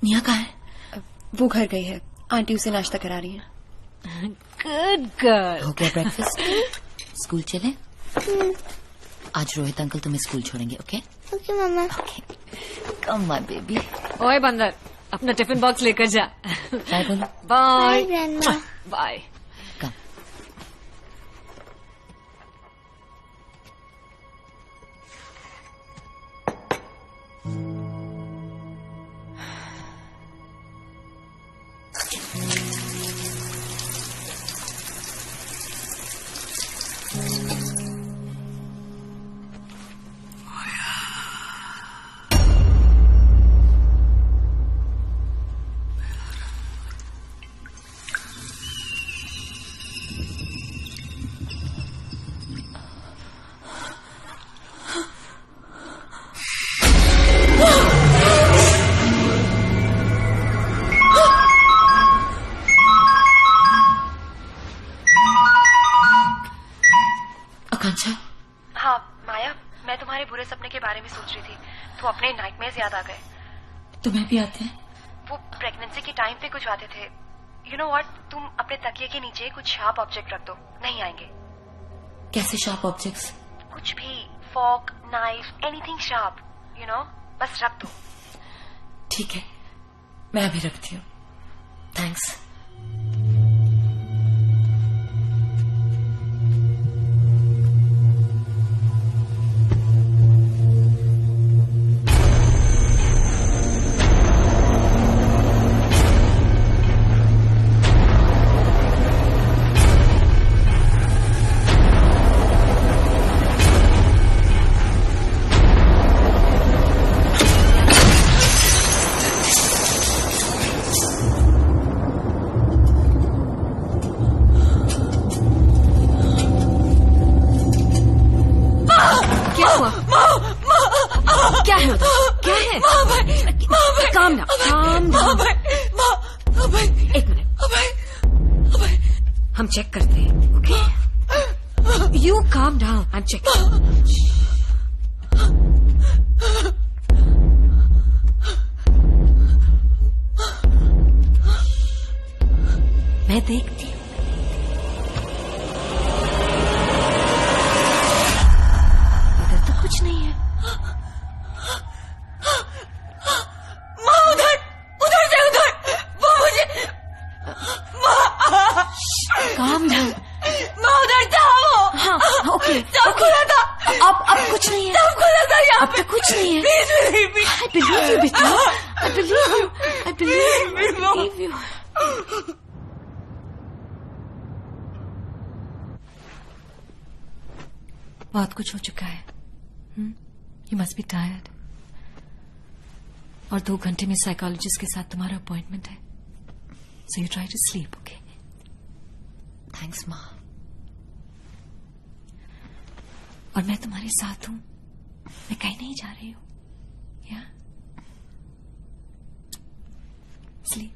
निया कहाँ है? वो घर गई है. आंटी उसे नाश्ता करा रही है. Good girl. हो गया ब्रेकफास्ट? स्कूल चले? आज रोहित अंकल तुम्हें स्कूल छोड़ेंगे. Okay okay mama. Come my baby. ओए बंदर, अपना टिफिन बॉक्स लेकर जा. बाय बोलो. Bye grandma. बाय. तुम्हें भी आते हैं? वो प्रेगनेंसी के टाइम पे कुछ आते थे। यू नो व्हाट, तुम अपने तकिए के नीचे कुछ शार्प ऑब्जेक्ट रख दो, नहीं आएंगे। कैसे शार्प ऑब्जेक्ट्स? कुछ भी, fork, knife, anything sharp, you know, बस रख दो। ठीक है, मैं अभी रखती हूँ। थैंक्स। क्या है उधर? क्या है? Calm down, calm down. एक मिनट, हम चेक करते हैं, okay? You calm down, I am checking. मैं देखती हूँ। इधर तो कुछ नहीं है। Calm down. माँ उधर था वो। हाँ, ओके, सब खुला था। अब कुछ नहीं है। सब खुला था यहाँ अब तो कुछ नहीं है। प्लीज I believe you, बेटा। I believe you. I believe you. बहुत कुछ हो चुका है। You must be tired. और 2 घंटे में साइकोलॉजिस्ट के साथ तुम्हारा अपॉइंटमेंट है। So you try to sleep, okay? Thanks, माँ। और मैं तुम्हारे साथ हूँ। मैं कहीं नहीं जा रही हूँ। Yeah? Sleep.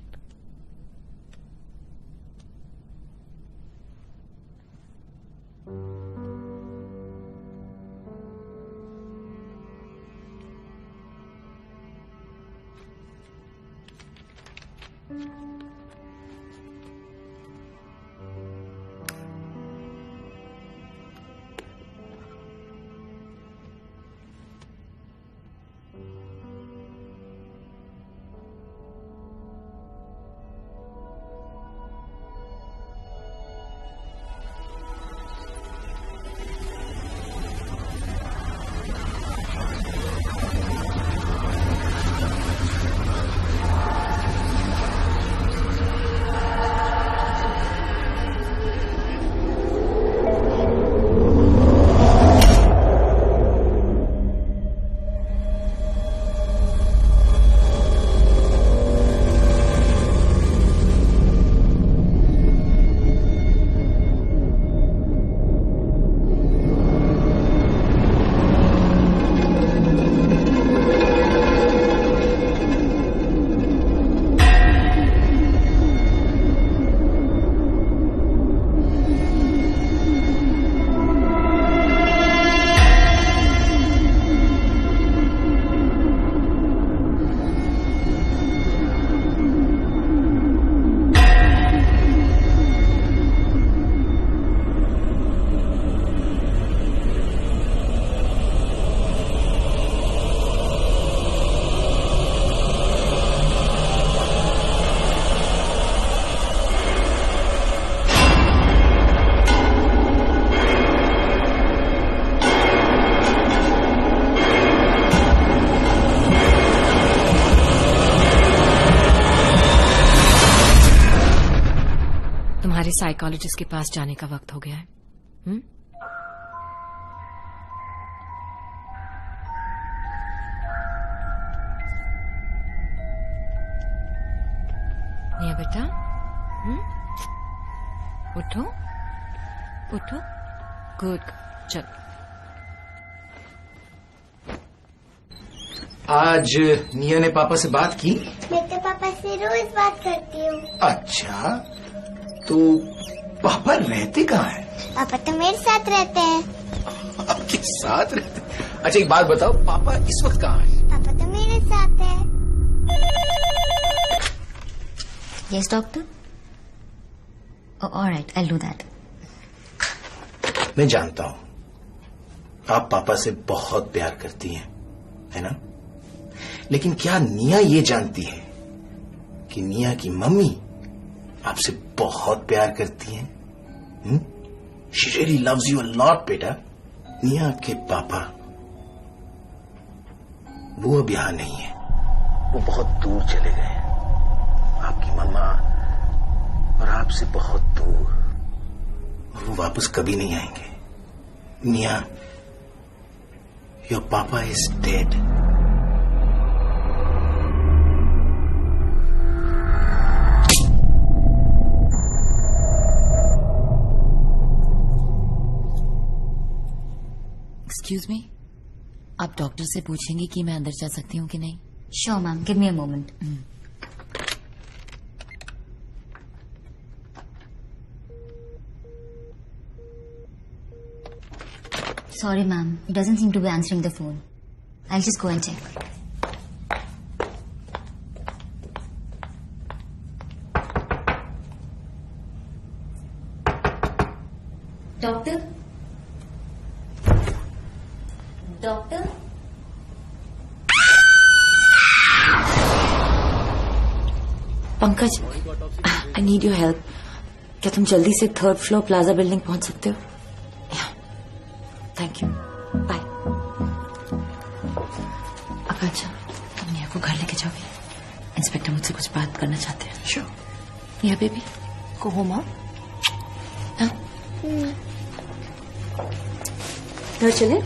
तुम्हारे साइकोलॉजिस्ट के पास जाने का वक्त हो गया है। निया बेटा, उठो उठो। गुड, चल। आज निया ने पापा से बात की? मैं तो पापा से रोज बात करती हूँ। अच्छा, तो पापा रहते कहाँ हैं? पापा तो मेरे साथ रहते हैं। आपके साथ रहते? अच्छा, एक बात बताओ, पापा इस वक्त कहाँ हैं? पापा तो मेरे साथ है। Yes, doctor? Oh, all right, I'll do that. मैं जानता हूं आप पापा से बहुत प्यार करती हैं, है ना? लेकिन क्या निया ये जानती है कि निया की मम्मी आपसे बहुत प्यार करती हैं? She really loves you a lot, बेटा. निया के पापा वो अब यहां नहीं है, वो बहुत दूर चले गए हैं, आपकी मम्मा और आपसे बहुत दूर, और वो वापस कभी नहीं आएंगे. निया, your papa is dead. Excuse me, आप डॉक्टर से पूछेंगे कि मैं अंदर जा सकती हूँ कि नहीं? Sure, ma'am. Give me a moment. Sorry, ma'am. He doesn't seem to be answering the phone. I'll just go and check. Doctor? Doctor? Pankaj, I need your help. क्या तुम जल्दी से 3rd फ्लोर प्लाजा बिल्डिंग पहुंच सकते हो? Thank you. Bye. अच्छा, तुम निया को घर लेके जाओगे? इंस्पेक्टर मुझसे कुछ बात करना चाहते हैं. श्योर. निया बेबी, गो होम. हाँ, घर चले?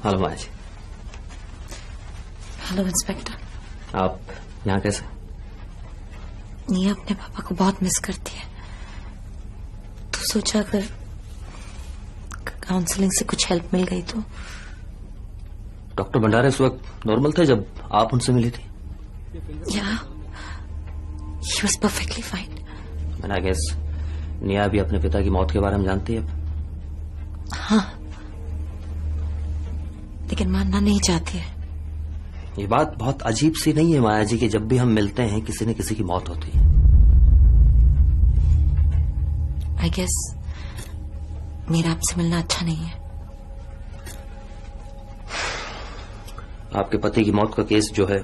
Hello Maya ji. Hello inspector. आप यहाँ कैसे? निया अपने पापा को बहुत मिस करती है, तो सोचा अगर काउंसलिंग से कुछ हेल्प मिल गई तो. डॉक्टर भंडारे उस वक्त नॉर्मल थे जब आप उनसे मिली थी? या, ही वाज परफेक्टली फाइन. मैंने आई गेस निया भी अपने पिता की मौत के बारे में जानती है. हाँ, लेकिन मानना नहीं चाहती है. ये बात बहुत अजीब सी नहीं है माया जी कि जब भी हम मिलते हैं किसी न किसी की मौत होती है. आई गेस मेरा आपसे मिलना अच्छा नहीं है. आपके पति की मौत का केस जो है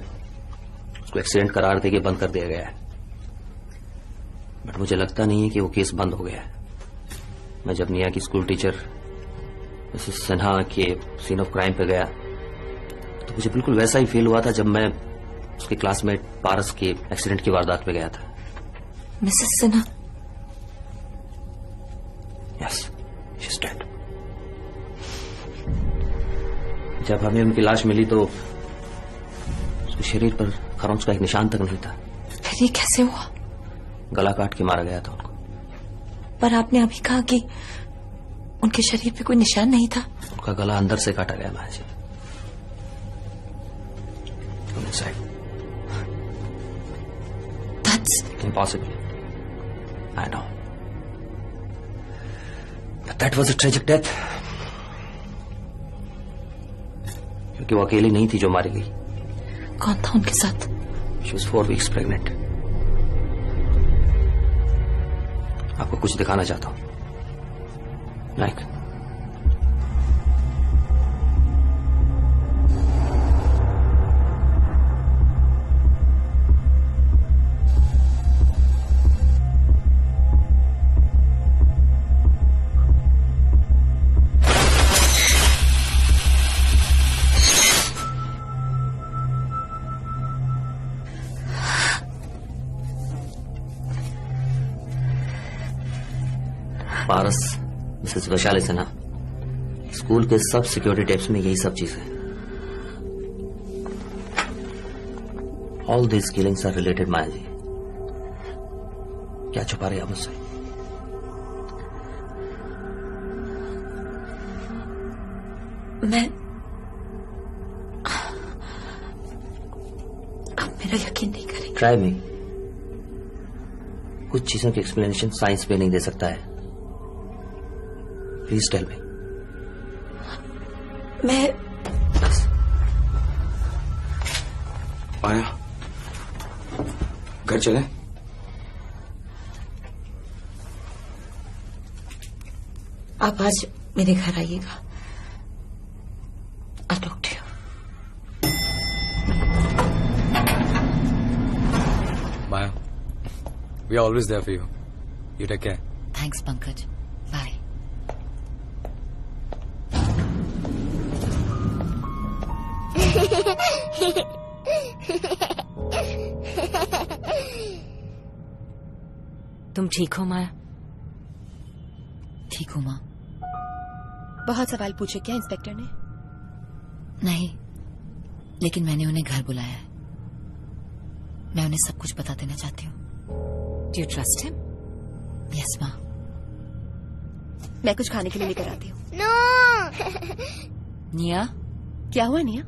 उसको एक्सीडेंट करार देके बंद कर दिया गया है, बट मुझे लगता नहीं है कि वो केस बंद हो गया है. मैं जब निया की स्कूल टीचर मिसेस सिन्हा के सीन ऑफ क्राइम पे गया तो मुझे बिल्कुल वैसा ही फील हुआ था जब मैं उसके क्लासमेट पारस के एक्सीडेंट की वारदात पे गया था. Mrs Sinha? Yes, she is dead. जब हमें उनकी लाश मिली तो उसके शरीर पर खरोंच का एक निशान तक नहीं था. फिर ये कैसे हुआ? गला काट के मारा गया था उनको. पर आपने अभी कहा कि उनके शरीर पे कोई निशान नहीं था. उनका गला अंदर से काटा गया माया जी. That's impossible. I know. But that was a tragic death. क्योंकि वो अकेली नहीं थी जो मारी गई. कौन था उनके साथ? She was 4 weeks pregnant. आपको कुछ दिखाना चाहता हूं. Like. Paras, Mrs Vaishali Sinha, school के सब सिक्योरिटी टेप्स में यही सब चीजें. All this killings are related Maya ji. क्या छुपा रही है मुझसे? मैं आप मेरा यकीन नहीं करेंगे. Try me. कुछ चीजों की एक्सप्लेनेशन साइंस पे नहीं दे सकता है. Please tell me. मैं माया, घर चले? आप आज मेरे घर आइएगा। I'll talk to you. Maya, we are always there for you. You take care. Thanks, Pankaj. Bye. तुम ठीक हो माया? ठीक हूँ माँ। बहुत सवाल पूछे क्या इंस्पेक्टर ने? नहीं, लेकिन मैंने उन्हें घर बुलाया है। मैं उन्हें सब कुछ बता देना चाहती हूँ। Do you trust him? Yes, माँ। मैं कुछ खाने के लिए लेकर आती हूँ। नो। निया? क्या हुआ निया?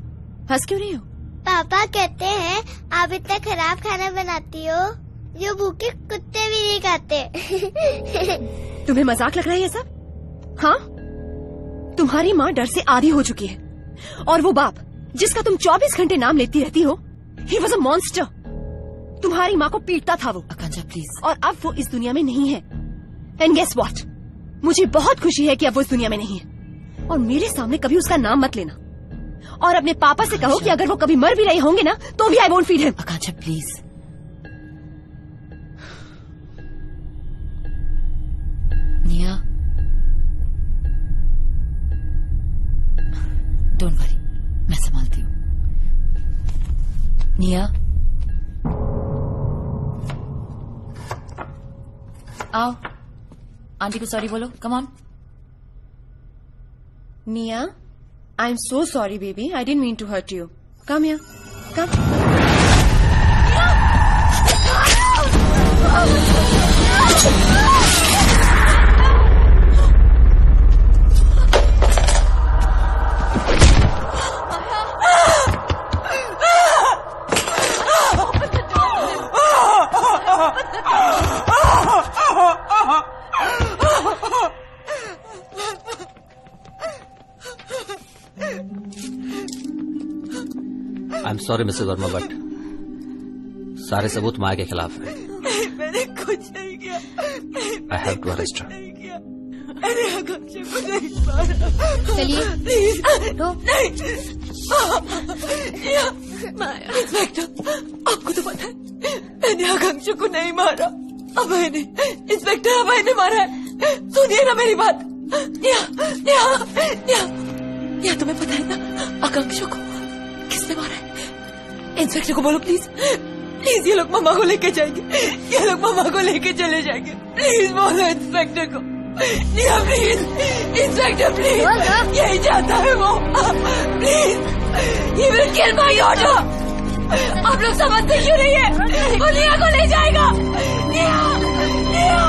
हंस क्यों रही हो? पापा कहते हैं आप इतना खराब खाना बनाती हो जो भूखे कुत्ते भी नहीं खाते। तुम्हें मजाक लग रहा है ये सब? हाँ, तुम्हारी माँ डर से आधी हो चुकी है और वो बाप जिसका तुम 24 घंटे नाम लेती रहती हो, he was a monster। तुम्हारी माँ को पीटता था वो। आकांक्षा प्लीज। और अब वो इस दुनिया में नहीं है। एंड गेस व्हाट, मुझे बहुत खुशी है कि अब वो इस दुनिया में नहीं है। और मेरे सामने कभी उसका नाम मत लेना। और अपने पापा से कहो कि अगर वो कभी मर भी रहे होंगे ना तो भी I won't feed him. Akanksha please. Nia, don't worry, मैं संभालती हूँ। निया, आओ, आंटी को सॉरी बोलो। Come on. Nia, I am so sorry baby, I didn't mean to hurt you. Come here, come. I am sorry Mrs Verma, but सारे सबूत माया के खिलाफ है। नहीं, मैंने कुछ नहीं किया। आई हैव टू अरेस्ट हर। अरे आकांक्षा को नहीं मारा। चलिए। नो, नहीं। इंस्पेक्टर, आपको तो पता है मैंने आकांक्षा को नहीं मारा। अब मैंने इंस्पेक्टर अब मैंने मारा है। सुनिए ना मेरी बात। या तुम्हें पता है ना आकांक्षा को किसने मारा है? इंस्पेक्टर को बोलो प्लीज। प्लीज, ये लोग मम्मा को लेके जाएंगे। ये लोग मम्मा को लेके चले जाएंगे। प्लीज बोलो इंस्पेक्टर को। निया प्लीज, इंस्पेक्टर प्लीज, यही चाहता है वो। प्लीज, ये विल किल माय ऑर्डर। आप लोग समझते क्यों नहीं है? वो निया को ले जाएगा। निया, निया।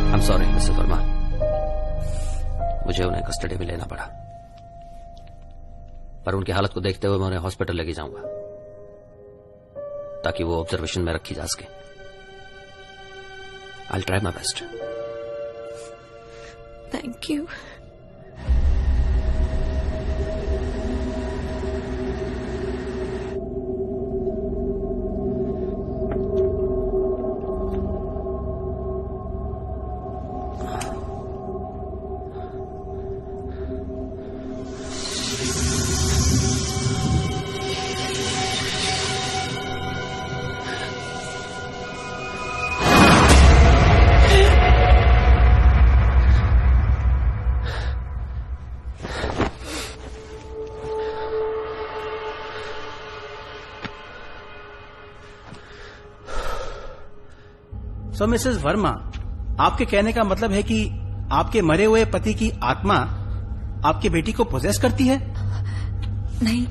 I am sorry Mrs Verma, मुझे उन्हें कस्टडी में लेना पड़ा, पर उनकी हालत को देखते हुए मैं उन्हें हॉस्पिटल लेके जाऊंगा ताकि वो ऑब्जर्वेशन में रखी जा सके। I will try my best. Thank you. So Mrs Verma, आपके कहने का मतलब है कि आपके मरे हुए पति की आत्मा आपकी बेटी को पोजेस करती है? नहीं,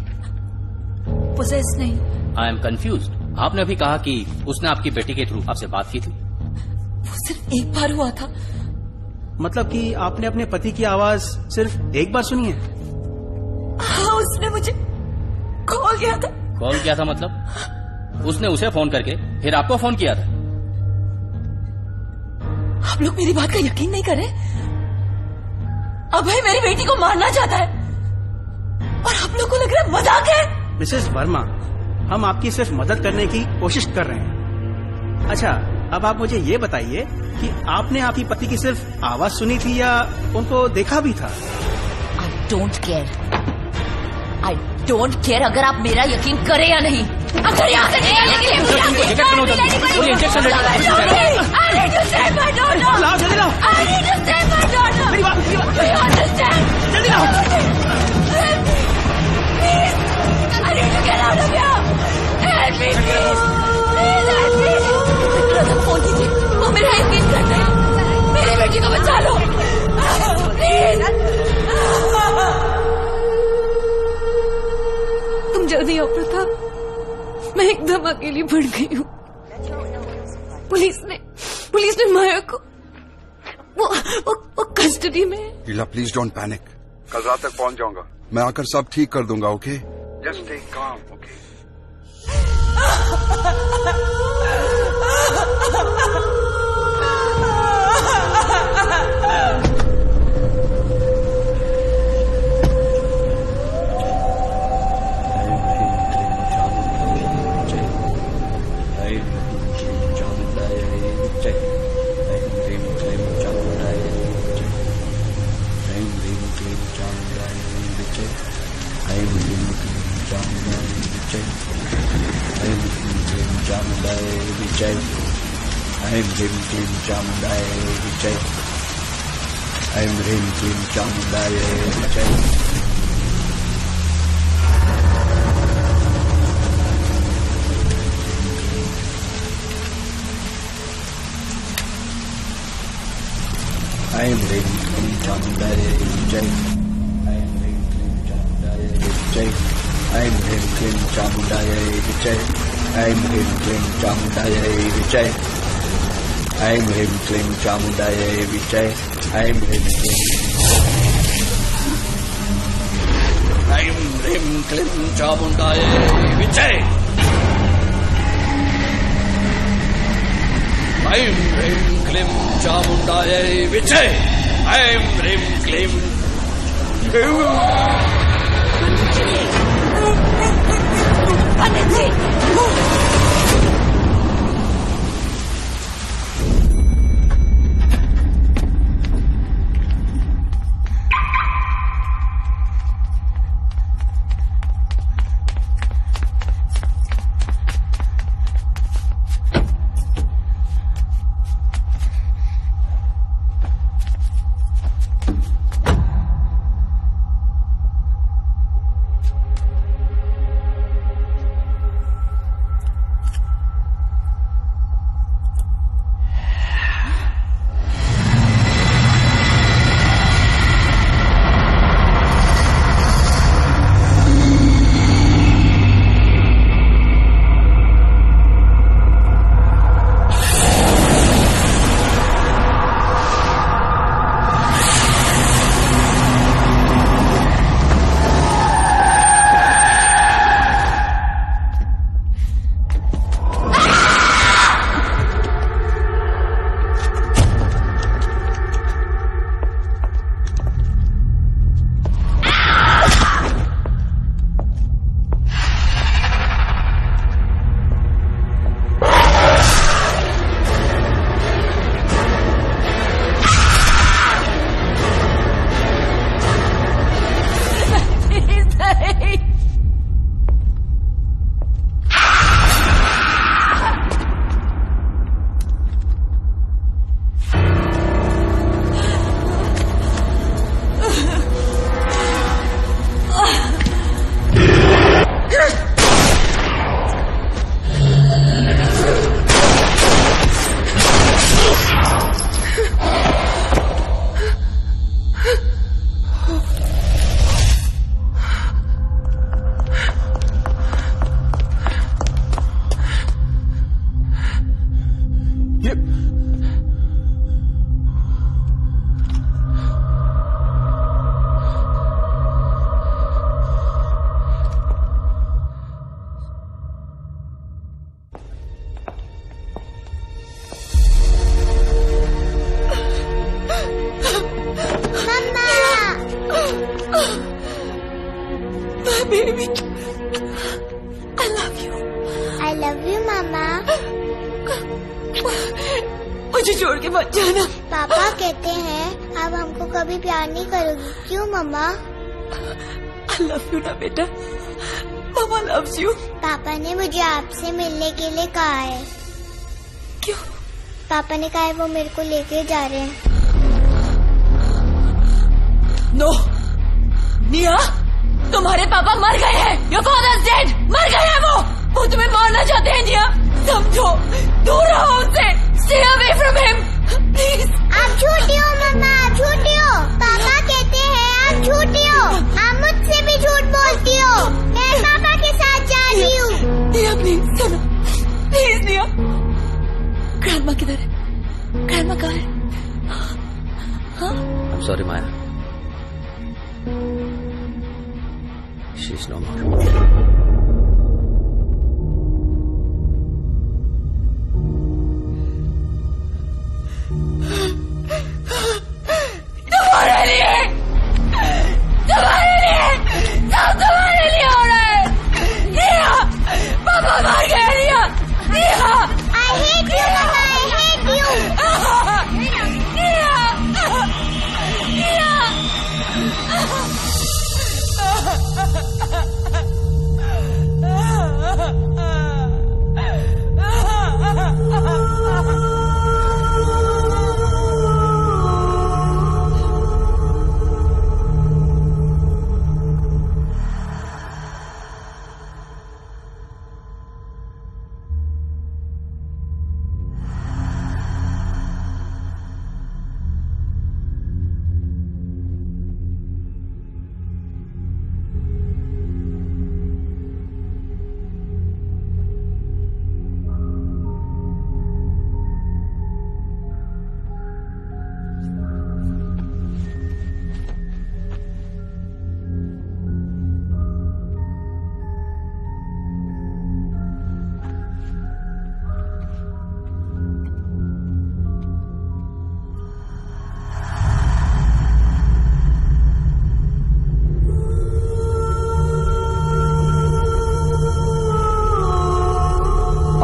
पोजेस नहीं। I am confuse. आपने अभी कहा कि उसने आपकी बेटी के थ्रू आपसे बात की थी। वो सिर्फ एक बार हुआ था। मतलब कि आपने अपने पति की आवाज सिर्फ एक बार सुनी है? हाँ, उसने मुझे कॉल किया था। कॉल किया था मतलब? उसने उसे फोन करके फिर आपको फोन किया था? आप लोग मेरी बात का यकीन नहीं कर रहे? अभय मेरी बेटी को मारना चाहता है और आप लोग को लग रहा है मजाक है। मिसेस वर्मा, हम आपकी सिर्फ मदद करने की कोशिश कर रहे हैं। अच्छा, अब आप मुझे ये बताइए कि आपने आपकी पति की सिर्फ आवाज सुनी थी या उनको देखा भी था? आई डोंट केयर अगर आप मेरा यकीन करें या नहीं। अगर यहाँ से निकलने के लिए मुझे फोन कीजिए, वो मेरा यकीन करते हैं। मेरी बेटी को बचा लो प्लीज। तुम जल्दी आओ प्रताप, मैं एकदम अकेली पड़ गई हूँ। पुलिस ने माया को वो कस्टडी में। लीला प्लीज डोंट पैनिक, कल रात तक पहुंच जाऊंगा। मैं आकर सब ठीक कर दूंगा। ओके, जस्ट टेक काम। ओके आगे मत जाना। पापा कहते हैं अब हमको कभी प्यार नहीं करोगी, क्यों मम्मा? I love you ना बेटा, मामा loves you। पापा ने मुझे आपसे मिलने के लिए कहा है। क्यों? पापा ने कहा है वो मेरे को लेके जा रहे हैं। नो निया, तुम्हारे पापा मर गए हैं। Your father is dead। मर गए हैं वो तुम्हें मारना चाहते हैं निया। समझो, दूर रहो उनसे। Stay away from him, please। आप झूठी हो मम्मा, आप झूठी हो। पापा कहते हैं आप झूठी हो। आप मुझसे भी झूठ बोलती हो। मैं पापा के साथ जा रही हूँ। निया प्लीज सुनो, प्लीज निया। ग्रैंडमा किधर है? ग्रैंडमा कहाँ है? हाँ? I'm sorry Maya, she's no more। तुम्हारे लिए सब तुम्हारे लिए हो रहा है। निया, पापा मर गए। निया, निया, I hate you mamma, I hate you। निया, निया।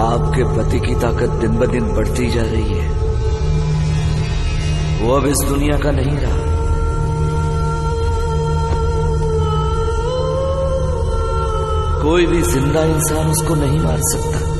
आपके पति की ताकत दिन ब दिन बढ़ती जा रही है। वो अब इस दुनिया का नहीं रहा। कोई भी जिंदा इंसान उसको नहीं मार सकता।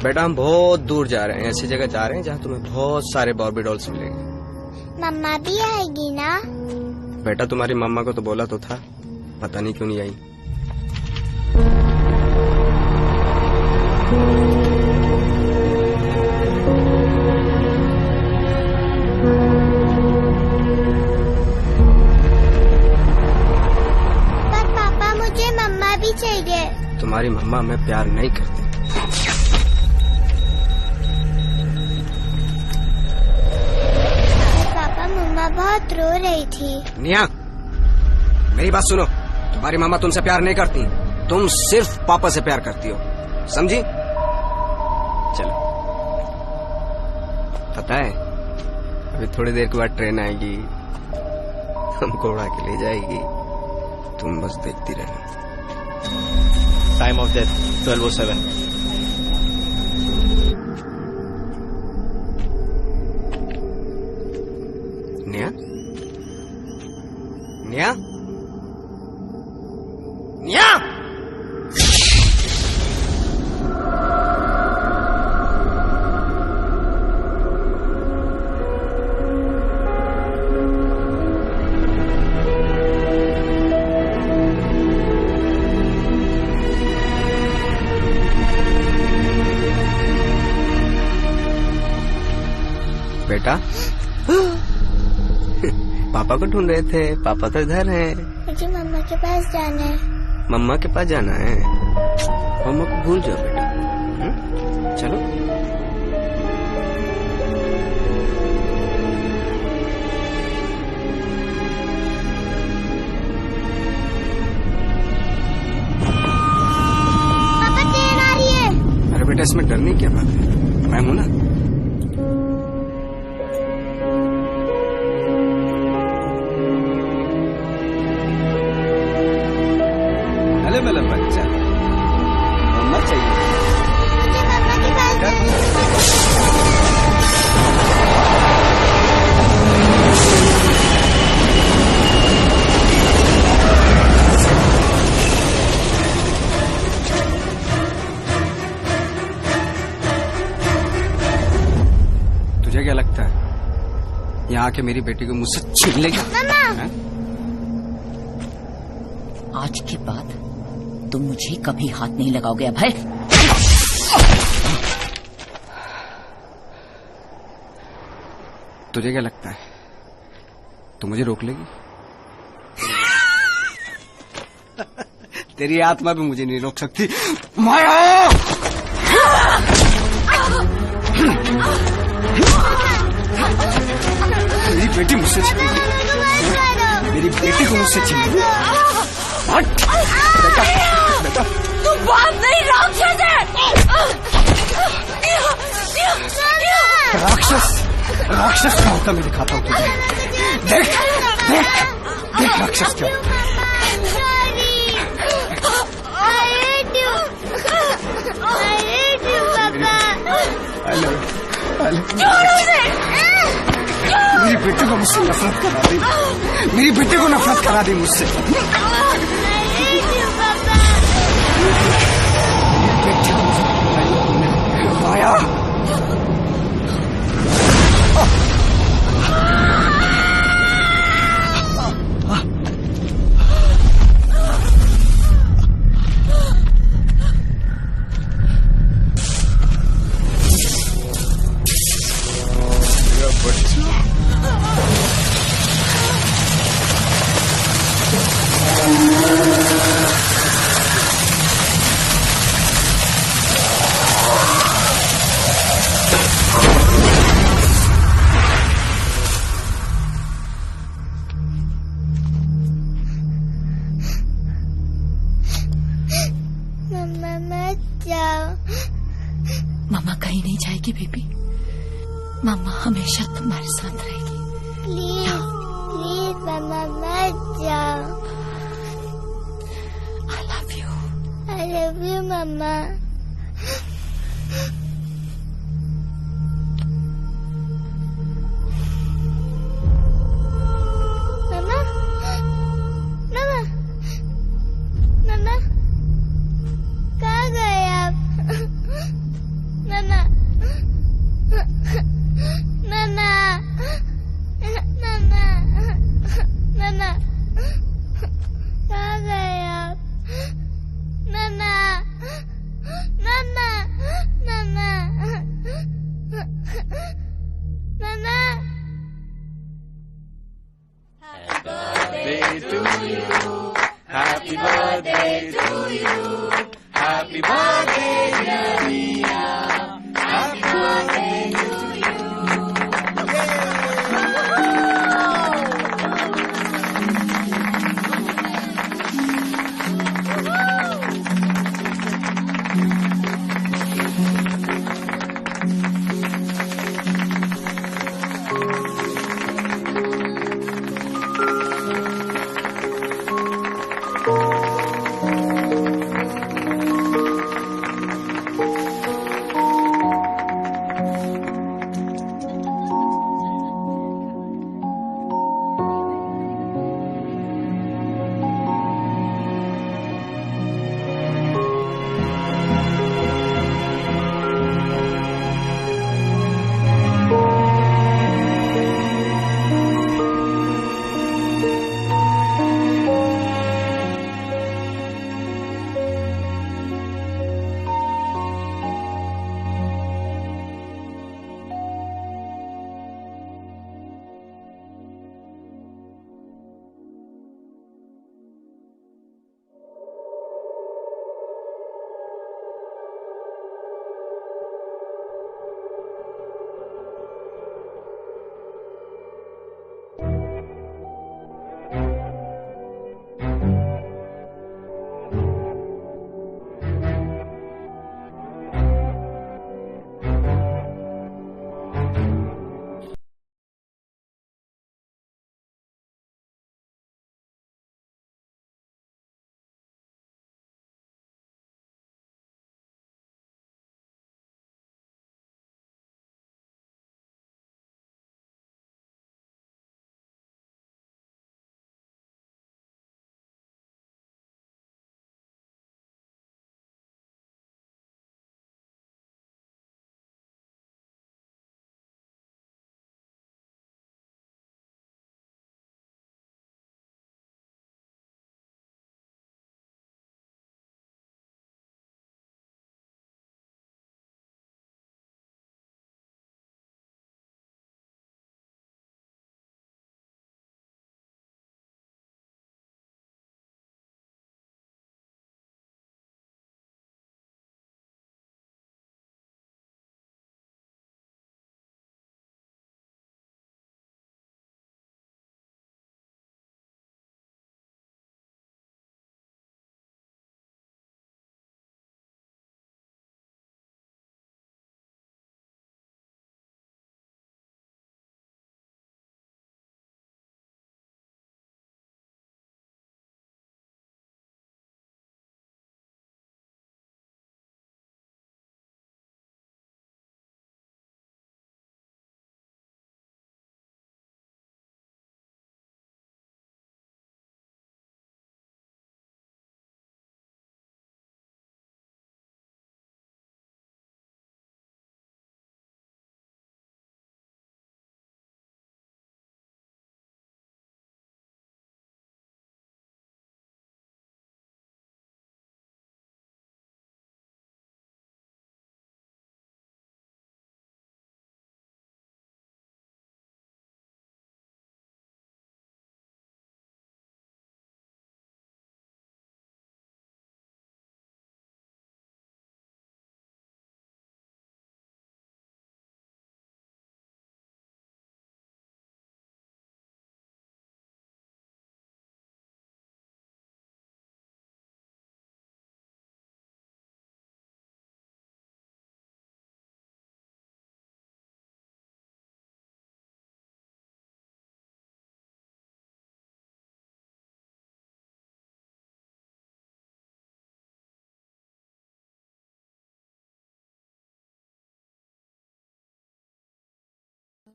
बेटा हम बहुत दूर जा रहे हैं, ऐसी जगह जा रहे हैं जहाँ तुम्हें बहुत सारे बॉर्बी डॉल्स मिलेंगे। मम्मा भी आएगी ना? बेटा तुम्हारी मम्मा को तो बोला तो था, पता नहीं क्यों नहीं आई। पर पापा मुझे मम्मा भी चाहिए। तुम्हारी मम्मा मैं प्यार नहीं करती। मम्मा बहुत रो रही थी। निया, मेरी बात सुनो, तुम्हारी मामा तुमसे प्यार नहीं करती, तुम सिर्फ पापा से प्यार करती हो, समझी? चलो, पता है अभी थोड़ी देर के बाद ट्रेन आएगी, हमको उड़ा के ले जाएगी, तुम बस देखती रहना। Time of death 12:07। निया, निया, निया। पापा को ढूंढ रहे थे। पापा तो इधर हैं। मुझे मम्मा के पास जाना है। मम्मा के पास जाना है? मम्मा को भूल जाओ बेटा। चलो। पापा ट्रेन आ रही है। अरे बेटा इसमें डरने की क्या बात है, मैं हूं ना। मेरा बच्चा मम्मा चाहिए। मुझे मम्मा के पास जाना है। तुझे क्या लगता है यहाँ आके मेरी बेटी को मुझसे छीन लेगी? आज के बाद तुम मुझे कभी हाथ नहीं लगाओगे अभय। तुझे क्या लगता है तू मुझे रोक लेगी? तेरी आत्मा भी मुझे नहीं रोक सकती। माया! मेरी बेटी मुझसे छीनेगी। मेरी बेटी को मुझसे छीनेगी। बेटा तू बात नहीं राक्षस है। राक्षस राक्षस क्या होता मैं दिखाता हूँ तुझे। देख देख देख राक्षस क्या होता है। मेरी बेटी को मुझसे नफरत करा दी। मेरी बेटी को नफरत करा दी मुझसे। माया मम्मा कहीं नहीं जाएगी बेबी। मम्मा हमेशा तुम्हारे साथ रहेगी। प्लीज प्लीज मम्मा मत जाओ। I love you. I love you मम्मा। मम्मा मम्मा मम्मा कहाँ गए आप? मम्मा मम्मा मम्मा मम्मा कहाँ गए आप? मम्मा मम्मा मम्मा मम्मा। Happy birthday to you. Happy birthday, dear Mia.